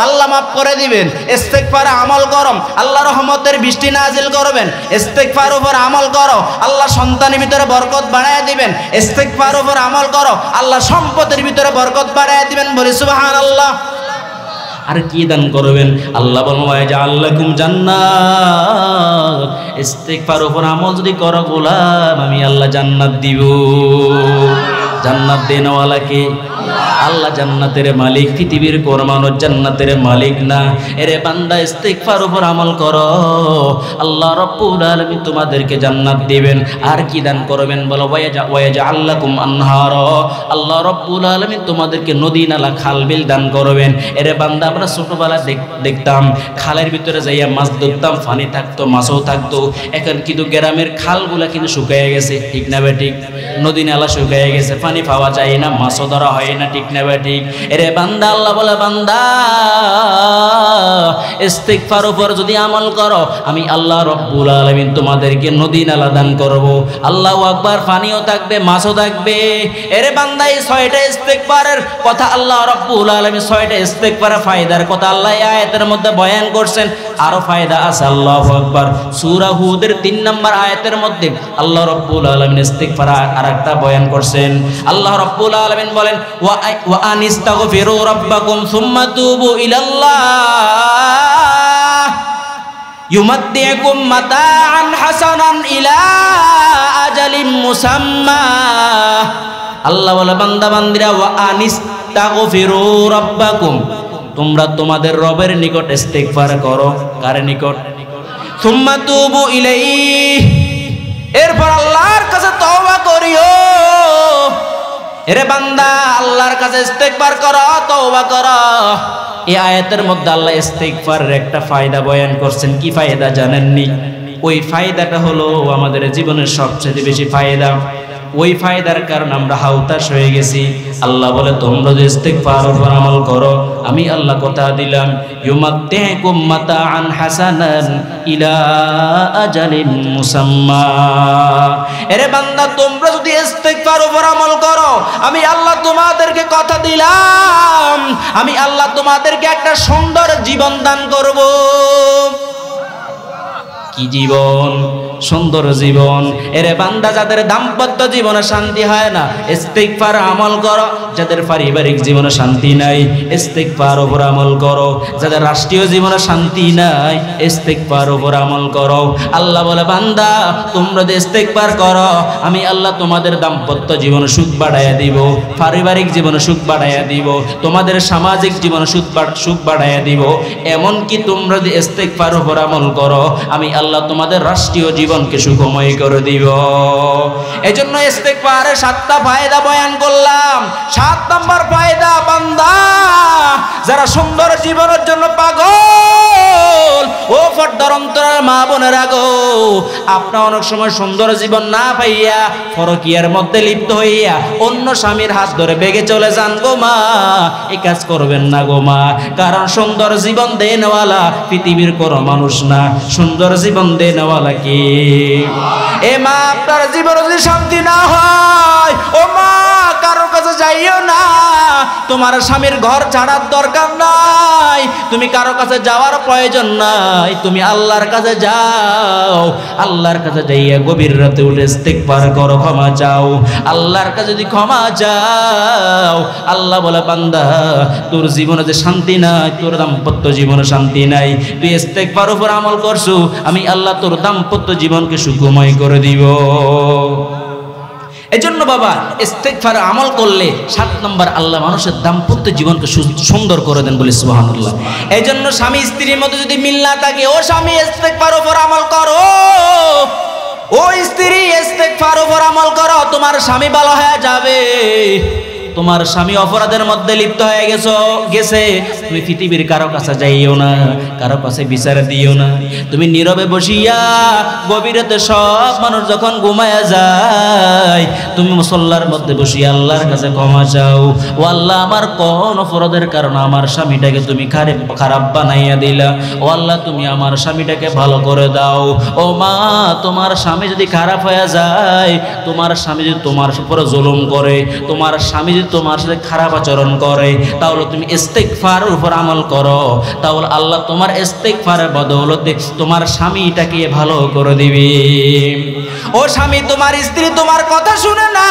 আল্লাহ মাফ করে দিবেন। ইস্তিগফার আমল করো আল্লাহ রহমতের বৃষ্টি নাজিল করবেন। ইস্তিগফার উপর আমল করো আল্লাহ সন্তানের ভিতরে বরকত বাড়ায় দিবেন। ইস্তিগফার উপর আমল করো আল্লাহ সম্পদের ভিতরে বরকত বাড়ায় দিবেন। বলি সুবহানাল্লাহ। আর কি দান করবেন? আল্লাহ বলেন ওয়া জাআলাকুম জান্নাত। ইস্তিগফার উপর আমল যদি করো গোলাম আমি আল্লাহ জান্নাত দিব। জান্নাত দেনওয়ালা কে? আল্লাহ জান্নাতের মালিক, পৃথিবীর কোন মানুষ জান্নাতের মালিক না। এরে বান্দা ইস্তিগফার উপর আমল করো আল্লাহ রাব্বুল আলামিন তোমাদেরকে জান্নাত দিবেন। আর কি দান করবেন? বলো ওয়া জাআলাকুম আনহারা। আল্লাহ রাব্বুল আলামিন তোমাদেরকে নদী নালা খাল বিল দান করবেন। এরে বান্দা আমরা ছোটবেলা দেখতাম খালের ভিতরে যাইয়া মাছ ধরতাম, পানি থাকতো, মাছও থাকতো। এখন কিন্তু গ্রামের খালগুলা কিন্তু শুকিয়ে গেছে, ঠিক না বে ঠিক? নদী নালা শুকিয়ে গেছে, পানি পাওয়া যায় না, মাছও ধরা হয় না, ঠিক না বে ঠিক? এরে বান্দা আল্লাহ বলে বান্দা ইস্তিগফার উপর যদি আমল করো আমি আল্লাহ রাব্বুল আলামিন তোমাদেরকে নদী নালা দান করব। আল্লাহু আকবার। পানিও থাকবে, মাছও থাকবে। এরে বান্দা এই 6টা ইস্তিগফারের কথা আল্লাহ রাব্বুল আলামিন 6টা ইস্তিগফারের ফায়দার কথা আল্লাহ এই আয়াতের মধ্যে বয়ান করছেন। আরো ফায়দা আছে। আল্লাহু আকবার। সূরা হুদের 3 নম্বর আয়াতের মধ্যে আল্লাহ রাব্বুল আলামিন ইস্তিগফার আরেকটা বয়ান করছেন। আল্লাহ রাব্বুল আলামিন বলেন ওয়া আনিস্তাগফিরু রাব্বাকুম সুম্মা তুবু ইলাল্লাহ। ইউমাত্তিকুম মাতাআন হাসানান ইলা আজালিম মুসাম্মা। আল্লাহ বলে বান্দা বান্দিরা ওয়া আনিস্তাগফিরু রাব্বাকুম, তোমরা তোমাদের রবের নিকট ইস্তিগফার করো। কার নিকট? সুম্মা তুবু ইলাইহি, এরপর আল্লাহর কাছে তওবা করিও। এরে বান্দা আল্লাহর কাছে ইস্তিগফার করো, তওবা করো। এই আয়াতের মধ্যে আল্লাহ ইস্তিগফারের একটা ফায়দা বয়ান করছেন। কি ফায়দা জানেননি? ওই ফায়দাটা হলো আমাদের জীবনের সবচেয়ে বেশি ফায়দা। ওই ফায়দার কারণে আমরা হাউতাশ হয়ে গেছি। আল্লাহ বলে তোমরা যদি ইস্তিগফার উপর আমল করো, আমি আল্লাহ কথা দিলাম ইউমাত্তিকুম মাতাআন হাসানান ইলা আজালিন মুসাম্মা। এরে বান্দা তোমরা যদি ইস্তিগফার উপর আমল করো, আমি আল্লাহ তোমাদেরকে কথা দিলাম, আমি আল্লাহ তোমাদেরকে একটা সুন্দর জীবন দান করব। কি জীবন? সুন্দর জীবন। এরে বান্দা যাদের দাম্পত্য জীবনে শান্তি হয় না, ইস্তিগফার আমল করো। যাদের পারিবারিক জীবনে শান্তি নাই, ইস্তিগফার উপর আমল করো। যাদের রাষ্ট্রীয় জীবনে শান্তি নাই, ইস্তিগফার উপর আমল করো। আল্লাহ বলে বান্দা তোমরা যদি ইস্তিগফার করো, আমি আল্লাহ তোমাদের দাম্পত্য জীবনে সুখ বাড়াইয়া দিব, পারিবারিক জীবনে সুখ বাড়াইয়া দিব, তোমাদের সামাজিক জীবনে সুখ বাড়াইয়া দিব। এমনকি তোমরা যদি ইস্তিগফার উপর আমল করো, আমি আল্লাহ তোমাদের রাষ্ট্রীয় জীবনকে সুখময় করে দিব। এজন্য ইস্তিগফারের 7টা ফায়দা বয়ান করলাম। 7 নম্বর ফায়দা, বান্দা যারা সুন্দর জীবনের জন্য পাগল, ও পর্দার অন্তরাল মা বোনেরা গো, আপনারা অনেক সময় সুন্দর জীবন না পাইয়া পরকীয়ার মধ্যে লিপ্ত হইয়া অন্য স্বামীর হাত ধরে বেগে চলে যান গো মা। এই কাজ করবেন না গো মা, কারণ সুন্দর জীবন দেনওয়ালা পৃথিবীর কোনো মানুষ না, সুন্দর জীবন দেনওয়ালা কি? এ মা, আপনার জীবনে যদি শান্তি না হয়, ও মা কারোর কাছে যাইও না। তোমার স্বামীর ঘর ছাড়ার দরকার নাই, তুমি কারো কাছে যাওয়ার প্রয়োজন নাই, তুমি আল্লাহর কাছে যাও। আল্লাহর কাছে যাইয়া গভীর রাতে উঠে ইস্তিগফার করো, ক্ষমা চাও। আল্লাহর কাছে যদি ক্ষমা চাও, আল্লাহ বলে বান্দা তোর জীবনে যে শান্তি নাই, তোর দাম্পত্য জীবনে শান্তি নাই, তুই ইস্তিগফার উপর আমল করছু, আমি আল্লাহ তোর দাম্পত্য জীবনকে সুখময় করে দিব। এজন্য বাবা ইস্তিগফার আমল করলে 7 নম্বর আল্লাহ মানুষের দাম্পত্য জীবনকে সুন্দর করে দেন, বলি সুবহানাল্লাহ। এজন্য স্বামী স্ত্রীর মধ্যে যদি মিল না থাকে, ও স্বামী ইস্তিগফার উপর আমল করো, ও স্ত্রী ইস্তিগফার উপর আমল করো, তোমার স্বামী ভালো হয়ে যাবে। তোমার স্বামী অপরাধের মধ্যে লিপ্ত হয়ে গেছে, তুমি পৃথিবীর কারো কাছে যাইও না, কারো কাছে বিচার দিও না। তুমি নীরবে বসিয়া গভীর রাতে সব মানুষ যখন ঘুমায়া যায়, তুমি মুসল্লার মধ্যে বসিয়া আল্লাহর কাছে ক্ষমা চাও। ও আল্লাহ, আমার কোন অপরাধের কারণে আমার স্বামীটাকে তুমি খারাপ বানাইয়া দিলা, ও আল্লাহ তুমি আমার স্বামীটাকে ভালো করে দাও। ও মা, তোমার স্বামী যদি খারাপ হয়ে যায়, তোমার স্বামী যদি তোমার উপরে জুলুম করে, তোমার স্বামী তোমার সাথে খারাপ আচরণ করে, তাহলে তুমি ইস্তিগফারের উপর আমল করো, তাহলে আল্লাহ তোমার ইস্তিগফারের বদৌলতে তোমার স্বামীটাকে ভালো করে দিবে। ও স্বামী, তোমার স্ত্রী তোমার কথা শুনে না,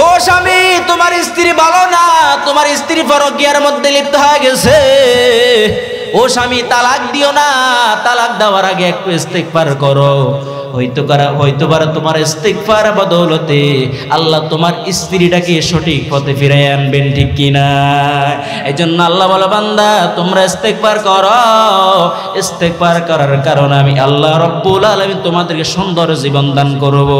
ও স্বামী তোমার স্ত্রী ভালো না, তোমার স্ত্রী পরকীয়ার মধ্যে লিপ্ত হয়ে গেছে, ও স্বামী তালাক দিও না, তালাক দেওয়ার আগে একটু ইস্তিগফার করো। হয়তো পারে তোমার ইস্তিগফার বদৌলতে আল্লাহ তোমার স্ত্রীটাকে সঠিক পথে ফিরিয়ে আনবেন, ঠিক কিনা? এই জন্য আল্লাহ বলে বান্দা তোমরা ইস্তিগফার করো, ইস্তিগফার করার কারণে আমি আল্লাহ রব্বুল আলামিন তোমাদেরকে সুন্দর জীবন দান করব।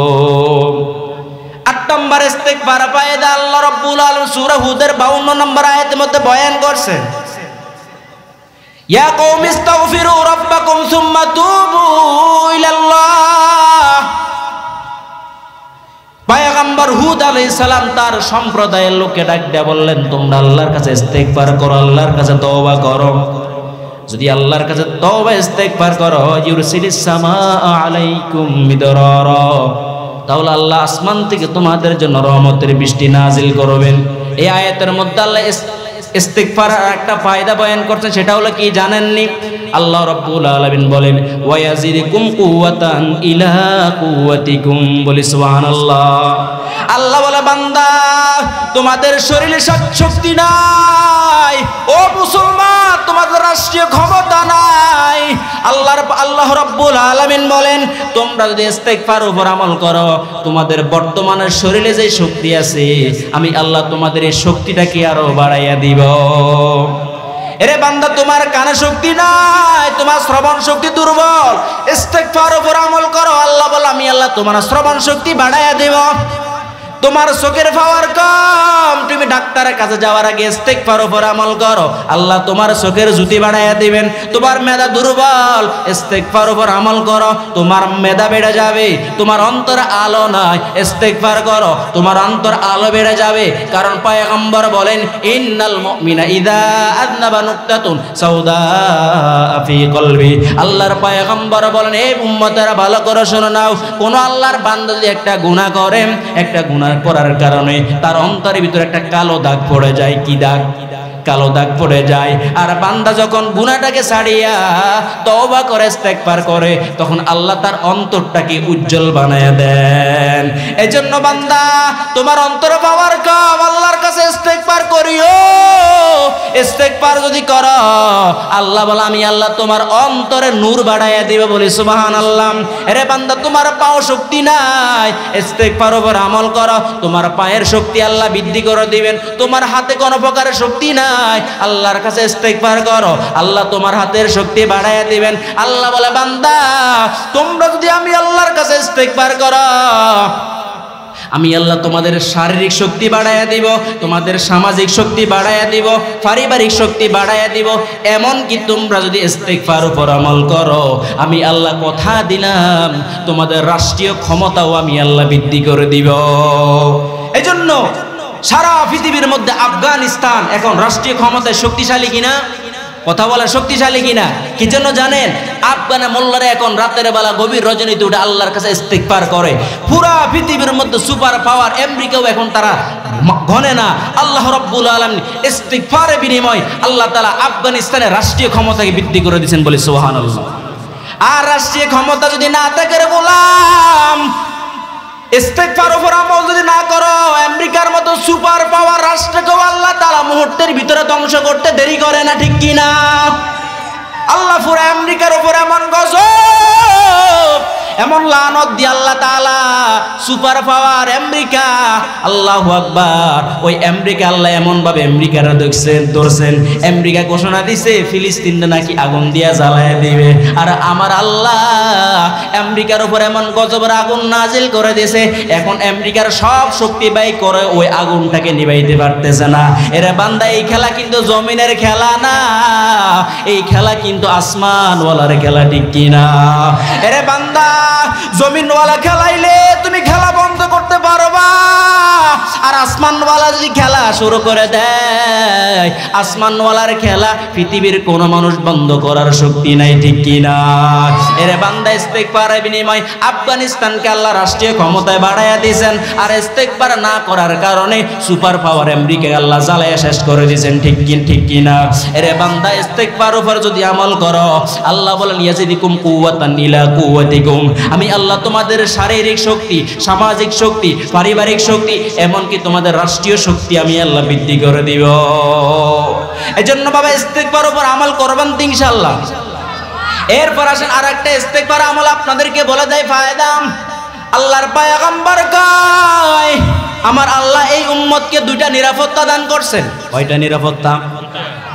8 নম্বর ইস্তিগফার ফায়দা আল্লাহ রব্বুল আলামিন সূরা হুদের 52 নম্বর আয়াতের মধ্যে বয়ান করছেন। ইয়া কওমি ইস্তাগফিরু রাব্বাকুম সুম্মা তুবু ইলাল্লাহ। পয়গম্বর হুদ আলাইহিস সালাম তার সম্প্রদায়ের লোককে ডাক দিয়ে বললেন, তোমরা আল্লাহর কাছে ইস্তিগফার করো, আল্লাহর কাছে তওবা করো। যদি আল্লাহর কাছে তওবা ইস্তিগফার করো, ইউরসিলিস সামাআ আলাইকুম মিদরারা, তাহলে আল্লাহ আসমান থেকে তোমাদের জন্য রহমতের বৃষ্টি নাজিল করবেন। এই আয়াতের মধ্যে আল্লাহ ইস্তিগফারের একটা ফায়দা বয়ান করছেন, সেটা হলো কি জানেননি? আল্লাহ রাব্বুল আলামিন বলেন ওয়ায়াজিদকুম কুওয়াতান ইলা কুওয়াতিকুম, বলি সুবহানাল্লাহ। আল্লাহ বলে বান্দা তোমাদের শরীরে শক্তি নাই, নাই, ও মুসলমান তোমাদের রাষ্ট্রীয় ক্ষমতা নাই। আল্লাহ রাব্বুল আলামিন বলেন তোমরা যদি ইস্তেগফারের উপর আমল করো, তোমাদের বর্তমানের শরীরে যে শক্তি আছে আমি আল্লাহ তোমাদের এই শক্তিটাকে আরো বাড়াইয়া দিব। এরে বান্দা, তোমার কানে শক্তি নাই, তোমার শ্রবণ শক্তি দুর্বল, ইস্তেগফারের উপর আমল করো, আল্লাহ বলে আমি আল্লাহ তোমার শ্রবণ শক্তি বাড়াইয়া দেব। তোমার চোখের পাওয়ার কম, তুমি ডাক্তারের কাছে যাওয়ার আগে ইস্তেগফারের উপর আমল করো, আল্লাহ তোমার চোখের জ্যোতি বাড়াইয়া দিবেন। তোমার মেধা দুর্বল, ইস্তেগফারের উপর আমল করো, তোমার মেধা বেড়ে যাবে। তোমার অন্তরে আলো নাই, ইস্তেগফার করো, তোমার অন্তর আলো বেড়ে যাবে। কারণ পয়গম্বর বলেন ইন্নাল মুমিনা ইযা আযনাবা নুকতাতুন সাউদা ফি কলবি। আল্লাহর পয়গম্বর বলেন এই উম্মতেরা ভালো করে শুনে নাও, কোন আল্লাহর বান্দা যদি একটা গুনাহ করে, একটা গুনাহ করার কারণে তার অন্তরের ভিতরে একটা কালো দাগ পড়ে যায়। কি দাগ? কালো দাগ পড়ে যায়। আর বান্দা যখন গুনাহটাকে ছাড়িয়া তওবা করে ইস্তেগফার করে, তখন আল্লাহ তার অন্তরটাকে উজ্জ্বল বানায়া দেন। এজন্য বান্দা, তোমার অন্তরে পাওয়ার কম, আল্লাহর কাছে ইস্তেগফার করিও। ইস্তেগফার যদি করো, আল্লাহ বলে আমি আল্লাহ তোমার অন্তরে নূর বাড়াইয়া দিব। বলি সুবহানাল্লাহ। আরে বান্দা, তোমার পাও শক্তি নাই, ইস্তেগফারের উপর আমল করো, তোমার পায়ের শক্তি আল্লাহ বৃদ্ধি করে দিবেন। তোমার হাতে কোনো প্রকারের শক্তি নাই, আল্লাহর কাছে ইস্তেগফার করো, আল্লাহ তোমার হাতের শক্তি বাড়াইয়া দিবেন। আল্লাহ বলে বান্দা, তোমরা যদি আমি আল্লাহর কাছে ইস্তেগফার করো, আমি আল্লাহ তোমাদের শারীরিক শক্তি বাড়াইয়া দিব, তোমাদের সামাজিক শক্তি বাড়াইয়া দিব, পারিবারিক শক্তি বাড়াইয়া দিব। এমন কি তোমরা যদি ইস্তেগফারের উপর আমল করো, আমি আল্লাহ কথা দিলাম তোমাদের রাষ্ট্রীয় ক্ষমতাও আমি আল্লাহ বৃদ্ধি করে দিব। এজন্য সারা পৃথিবীর মধ্যে আফগানিস্তান এখন রাষ্ট্রীয় ক্ষমতায় শক্তিশালী কিনা? কথা বলা শক্তিশালী কিনা? কি জন্য জানেন? আফগানের মোল্লারা এখন রাতের বেলা গভীর রজনীতে উঠে আল্লাহর কাছে ইস্তেগফার করে। পুরা পৃথিবীর মধ্যে সুপার পাওয়ার আমেরিকাও এখন তারা গনে না। আল্লাহ রাব্বুল আলামিন ইস্তেগফারের বিনিময় আল্লাহ তাআলা আফগানিস্তানের রাষ্ট্রীয় ক্ষমতাকে বৃদ্ধি করে দিয়েছেন। বলি সুবহানাল্লাহ। আর রাষ্ট্রীয় ক্ষমতা যদি না থাকে রে গোলাম, ইস্তেগফারের উপর আমল যদি না করো, আমেরিকার মতো সুপার পাওয়ার রাষ্ট্রকেও আল্লাহ তাআলা মুহূর্তের ভিতরে ধ্বংস করতে দেরি করে না। ঠিক কি না? আল্লাহ পুরো আমেরিকার উপর এমন গজব, এমন লানত দিয়ে আল্লাহ তাআলা সুপার পাওয়ার আমেরিকা, আল্লাহু আকবার, ওই আমেরিকা আল্লাহ এমন ভাবে আমেরিকারা ধরছেন। আমেরিকা ঘোষণা দিছে ফিলিস্তিনে নাকি আগুন দিয়া জ্বালায় দিবে। আর আমার আল্লাহ আমেরিকার উপর এমন গজবের আগুন নাজিল করে দিয়েছে, এখন আমেরিকার সব শক্তি ব্যয় করে ওই আগুনটাকে নিভাইতে পারতেছে না। এরা বান্দা, এই খেলা কিন্তু জমিনের খেলা না, এই খেলা কিন্তু আসমানওয়ালার খেলা। ঠিক কিনা? এরে বান্দা, জমিনওয়ালা খেলাইলে তুমি খেলা বন্ধ করতে পারবা, আর আসমানওয়ালা যদি খেলা শুরু করে দেয়, আসমানওয়ালার খেলা পৃথিবীর কোন মানুষ বন্ধ করার শক্তি নাই। ঠিক কিনা? এরে বান্দা, ইস্তেগফারের বিনিময় আফগানিস্তানকে আল্লাহ রাষ্ট্রীয় ক্ষমতায় বাড়াইয়া দিয়েছেন। আর ইস্তেগফার না করার কারণে সুপার পাওয়ার আমেরিকাকে আল্লাহ জ্বালাইয়া শেষ করে দিয়েছেন। ঠিক কিনা? এরে বান্দা, ইস্তেগফারের উপর যদি আমল করো, আল্লাহ বলেন ইয়াজিদুকুম কুওয়াতান ইলা কুওয়াতিকুম, আমি আল্লাহ তোমাদের শারীরিক শক্তি, সামাজিক শক্তি, পারিবারিক শক্তি, এমনকি তোমাদের রাষ্ট্রীয় শক্তি আমি আল্লাহ বৃদ্ধি করে দিব। এজন্য বাবা, ইস্তেগফারের উপর আমল করবেন তো ইনশাআল্লাহ। এরপর আসেন আর একটা ইস্তেগফার আমল আপনাদেরকে বলে দেয় ফায়দা। আল্লাহর পয়গম্বর কয়, আমার আল্লাহ এই উম্মতকে দুইটা নিরাপত্তা দান করছেন। কয়টা নিরাপত্তা?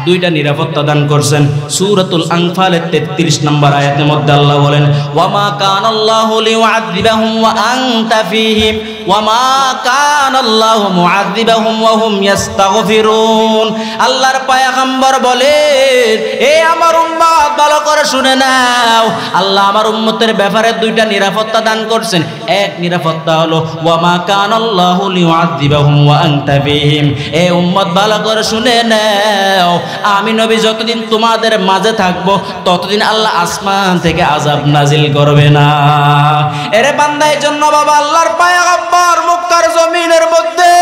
দুইটা নিরাপত্তা দান করছেন। সূরাতুল আনফালের 33 নম্বর আয়াতের মধ্যে আল্লাহ বলেন, ওয়ামা কানাল্লাহু লিউআযিবাহুম ওয়া আনতা ফীহিম ওয়ামা কানাল্লাহু মুআযিবাহুম ওয়া হুম ইস্তাগফিরুন। আল্লাহর পয়গম্বর বলেন, এ আমার উম্মত ভালো করে শুনে নাও, আল্লাহ আমার উম্মতের ব্যাপারে দুইটা নিরাপত্তা দান করছেন। এক নিরাপত্তা হলো ওয়ামা কানাল্লাহু লিউআযিবাহুম ওয়া আনতা ফীহিম। এ উম্মত ভালো করে শুনে নাও, আমি নবী যতদিন তোমাদের মাঝে থাকবো ততদিন আল্লাহ আসমান থেকে আযাব নাজিল করবে না। এরে বান্দা, এই জন্য বাবা আল্লাহর পয়গম্বর মক্কার জমিনের মধ্যে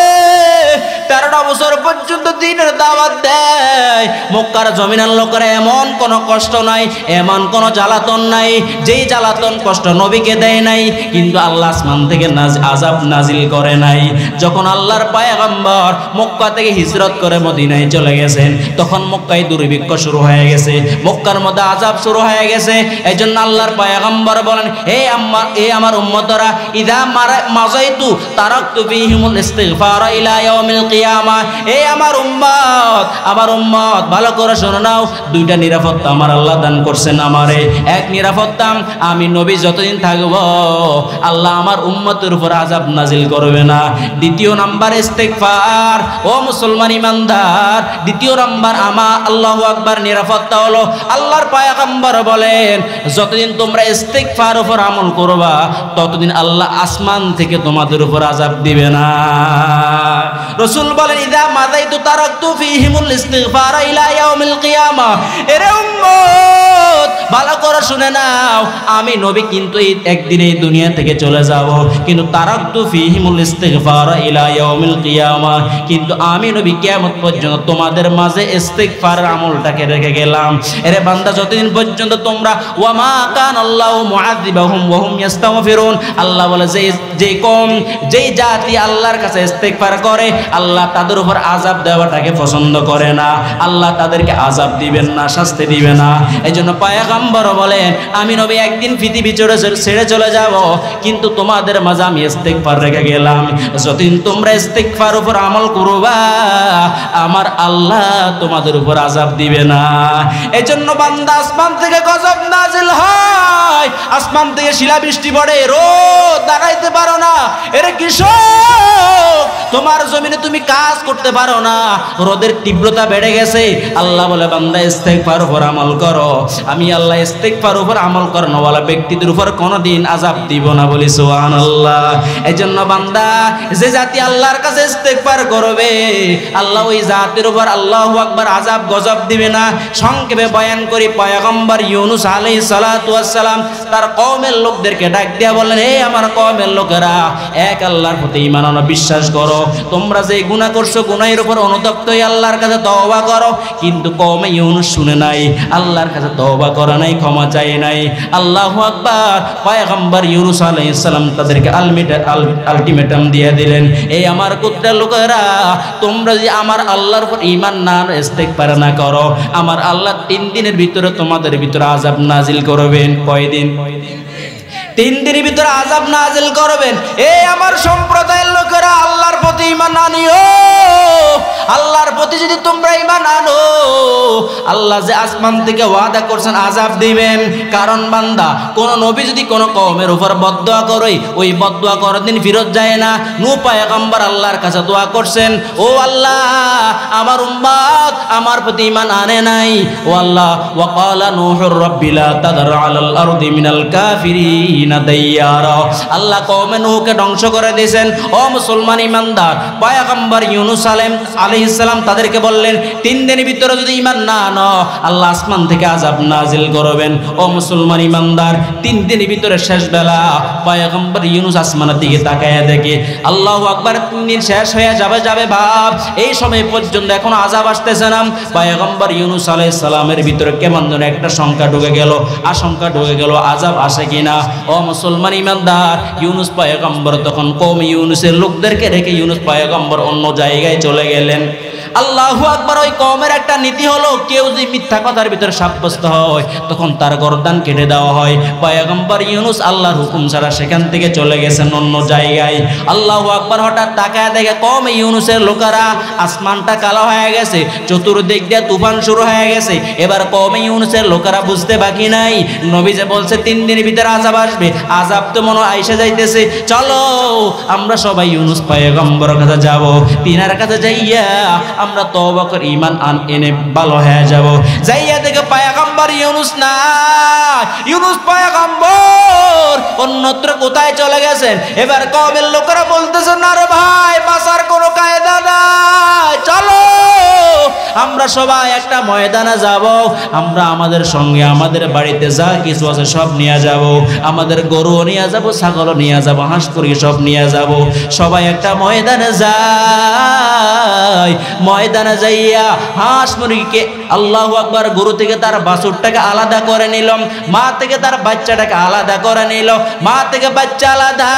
13টা বছর পর্যন্ত দ্বীনের দাওয়াত দেয়। মক্কার জমিনের লোকেরা এমন কোনো কষ্ট নাই, এমন কোনো জ্বালাতন নাই যেই জ্বালাতন কষ্ট নবীকে দেয় নাই, কিন্তু আল্লাহ আসমান থেকে আযাব নাজিল করে নাই। যখন আল্লাহর পয়গম্বর মক্কা থেকে হিজরত করে মদিনায় চলে গেছেন, তখন মক্কায় দুর্ভিক্ষ শুরু হয়ে গেছে, মক্কার মধ্যে আযাব শুরু হয়ে গেছে। এইজন্য আল্লাহর পয়গম্বর বলেন, হে আমার উম্মতরা, ইদা মাযাইতু তারাকতু ফীহিমুল ইস্তিগফার ইলা ইয়াউমিল কিয়ামা। হে আমার উম্মত ভালো করে শুনে নাও, দুইটা নিরাপত্তা আমার আল্লাহ দান করছেন আমারে। এক নিরাপত্তা, আমি নবী যতদিন থাকব আল্লাহ আমার উম্মতের উপর আযাব নাজিল করবে না। দ্বিতীয় নাম্বার ইস্তিগফার। ও মুসলমান ইমানদার, দ্বিতীয় নাম্বার আল্লাহু আকবার নিরাপত্তা হলো আল্লাহর পয়গম্বর বলেন, যতদিন তোমরা ইস্তিগফার উপর আমল করবা ততদিন আল্লাহ আসমান থেকে তোমাদের উপর আযাব দিবে না। রাসূল বলেন, ইদা মাযাইতু তারাকতু ফীহিমুল ইস্তিগফার ইলা ইয়াউমিল কিয়ামা। এরে উম্মত ভালো করে শুনে নাও, আমি নবী কিন্তু একদিন এই দুনিয়া থেকে চলে যাব, কিন্তু তারাকতু ফীহিমুল ইস্তিগফার ইলা ইয়াউমিল কিয়ামা, কিন্তু আমি নবী কিয়ামত পর্যন্ত তোমাদের মাঝে ইস্তিগফার আমলটাকে রেখে গেলাম। এরে বান্দা, যতদিন পর্যন্ত তোমরা ওয়া মা কানা আল্লাহু মুআযিবাহুম ওয়া হুম ইস্তাগফিরুন, আল্লাহ বলে যে কম যেই জাতি আল্লাহর কাছে ইস্তিগফার করে আল্লাহ তাদের উপর আযাব দেওয়াটাকে পছন্দ করে না, আল্লাহ তাদেরকে আযাব দিবেন না, শাস্তি দিবে না। এইজন্য পয়গম্বর বলেন, আমি নবী একদিন পৃথিবী ছেড়ে চলে যাব, কিন্তু তোমাদের মাঝে আমি ইস্তিগফার রেখে গেলাম। যতদিন তোমরা ইস্তিগফার উপর আমল করবা আমার আল্লাহ তোমাদের উপর আযাব দিবে না। এজন্য বান্দা, আসমান থেকে গজব নাজিল হয়, আসমান থেকে শিলাবৃষ্টি পড়ে, রোদ দাঁড়াইতে পারো না। এর কৃষক, তোমার জমিনে তুমি কাজ করতে পারো না, রোদের তীব্রতা বেড়ে গেছে। আল্লাহ বলে, বান্দা ইস্তিগফার উপর আমল করো, আমি আল্লাহ ইস্তিগফার উপর আমল করানো ওয়ালা ব্যক্তিদের উপর কোনোদিন আযাব দিব না। বলি সুবহানাল্লাহ। এজন্য বান্দা, যে জাতি আল্লাহর কাছে ইস্তিগফার করবে আল্লাহ ওই জাতির উপর আল্লাহু আকবার আযাব গজব দিবে না। সংক্ষেপে বয়ান করি, পয়গম্বর ইউনূস আলাইহিস সালাতু ওয়াস সালাম তার কওমের লোকদেরকে ডাক দিয়া বললেন, হে আমার কওমের লোকেরা, এক আল্লাহর প্রতি ঈমান আনো, বিশ্বাস করো, তোমরা যে গুনাহ করছো গুনাহের উপর অনুতপ্ত হয়ে আল্লাহর কাছে তওবা করো। কিন্তু কওমে ইউনূস শুনে নাই, আল্লাহর কাছে তওবা করে নাই, ক্ষমা চায় নাই। আল্লাহু আকবার। পয়গম্বর ইউনূস আলাইহিস সালাম তাদেরকে আলটিমেটাম দিয়ে দিলেন, এই আমার গোত্রের লোকেরা, তোমরা যদি আমার আল্লাহর উপর ঈমান না আনো, ইস্তিগফার না করো, আমার আল্লাহ 3 দিনের ভিতরে তোমাদের ভিতরে আযাব নাজিল করবেন। কয়দিন? 3 দিনের ভিতরে আযাব নাজিল করবেন। এই আমার সম্প্রদায়ের লোকেরা, আল্লাহর প্রতি ঈমান আনিও। আল্লাহর প্রতি যদি তোমরা ঈমান আনো, আল্লাহ যে আসমান থেকে ওয়াদা করছেন আযাব দিবেন। কারণ বান্দা, কোন নবী যদি কোন কওমের উপর বদদোয়া করে, ওই বদদোয়া কোনদিন ফেরত যায় না। নূহ পয়গম্বর আল্লাহর কাছে দোয়া করছেন, ও আল্লাহ, আমার উম্মত আমার প্রতি ঈমান আনে নাই। ও আল্লাহ, ওয়া ক্বালা নূহুর রাব্বি লা তাযার আলাল আরদি মিনাল কাফিরিনা দাইয়ারা। আল্লাহ কওমে নূহকে ধ্বংস করে দিয়েছেন। ও মুসলমান ইমানদার, পয়গম্বর ইউনূস আলাইহিস সালাম তাদেরকে বললেন, 3 দিনের ভিতরে যদি ঈমান না আনো, আল্লাহ আসমান থেকে আযাব নাজিল করবেন। ও মুসলমান ইমানদার, 3 দিনের ভিতরে শেষ বেলা পয়গম্বর ইউনূস আসমানের দিকে তাকায়া দেখে, আল্লাহু আকবার, 3 দিন শেষ হয়ে যাবে ভাব, এই সময় পর্যন্ত এখনো আযাব আসতেছে না। পয়গম্বর ইউনূস আলাইহিস সালামের ভিতরে কেমন যেন একটা শঙ্কা ঢুকে গেল, আশঙ্কা ঢুকে গেল, আযাব আসে কিনা। ও মুসলমান ইমানদার, ইউনূস পয়গম্বর তখন কওম ইউনূসের লোকদেরকে রেখে ইউনূস পয়গম্বর অন্য জায়গায় চলে গেলেন। আল্লাহু আকবার। ওই কওমের একটা নীতি হলো, কেউ যদি মিথ্যা কথার ভিতরে সাব্যস্ত হয় তখন তার গর্দান কেটে দেওয়া হয়। পয়গম্বর ইউনূস আল্লাহর হুকুম ছাড়া সেখান থেকে চলে গেছেন অন্য জায়গায়। আল্লাহু আকবার। হঠাৎ তাকায় দেখে কওমে ইউনূসের লোকেরা, আসমানটা কালো হয়ে গেছে, চতুর্দিক দিয়ে তুফান শুরু হয়ে গেছে। এবার কওমে ইউনূসের লোকেরা বুঝতে বাকি নাই, নবী যে বলছে 3 দিনের ভিতরে আযাব আসবে, আযাব তো মনে আইসা যাইতেছে, চলো আমরা সবাই ইউনূস পয়গম্বরের কাছে যাব। তিনার কাছে যাইয়া আমরা তওবা করে ঈমান এনে ভালো হয়ে যাব। যাইয়া দেখে পয়গম্বর ইউনূস না, ইউনূস পয়গম্বর অন্যত্র কোথায় চলে গেছেন। এবার কওমের লোকেরা বলতেছে, না রে ভাই, বাঁচার কোনো কায়দা নাই, চলো আমরা সবাই একটা ময়দানে যাব, আমরা আমাদের সঙ্গে আমাদের বাড়িতে যা কিছু আছে সব নিয়ে যাব, আমাদের গরুও নিয়ে যাব, ছাগলও নিয়ে যাব, হাঁস মুরগি সব নিয়ে যাব। সবাই একটা ময়দানে যাই, ময়দানে যাইয়া হাঁস মুরগিকে আল্লাহু আকবার, গরু থেকে তার বাছুরটাকে আলাদা করে নিলাম, মা থেকে তার বাচ্চাটাকে আলাদা করে নিল, মা থেকে বাচ্চা আলাদা,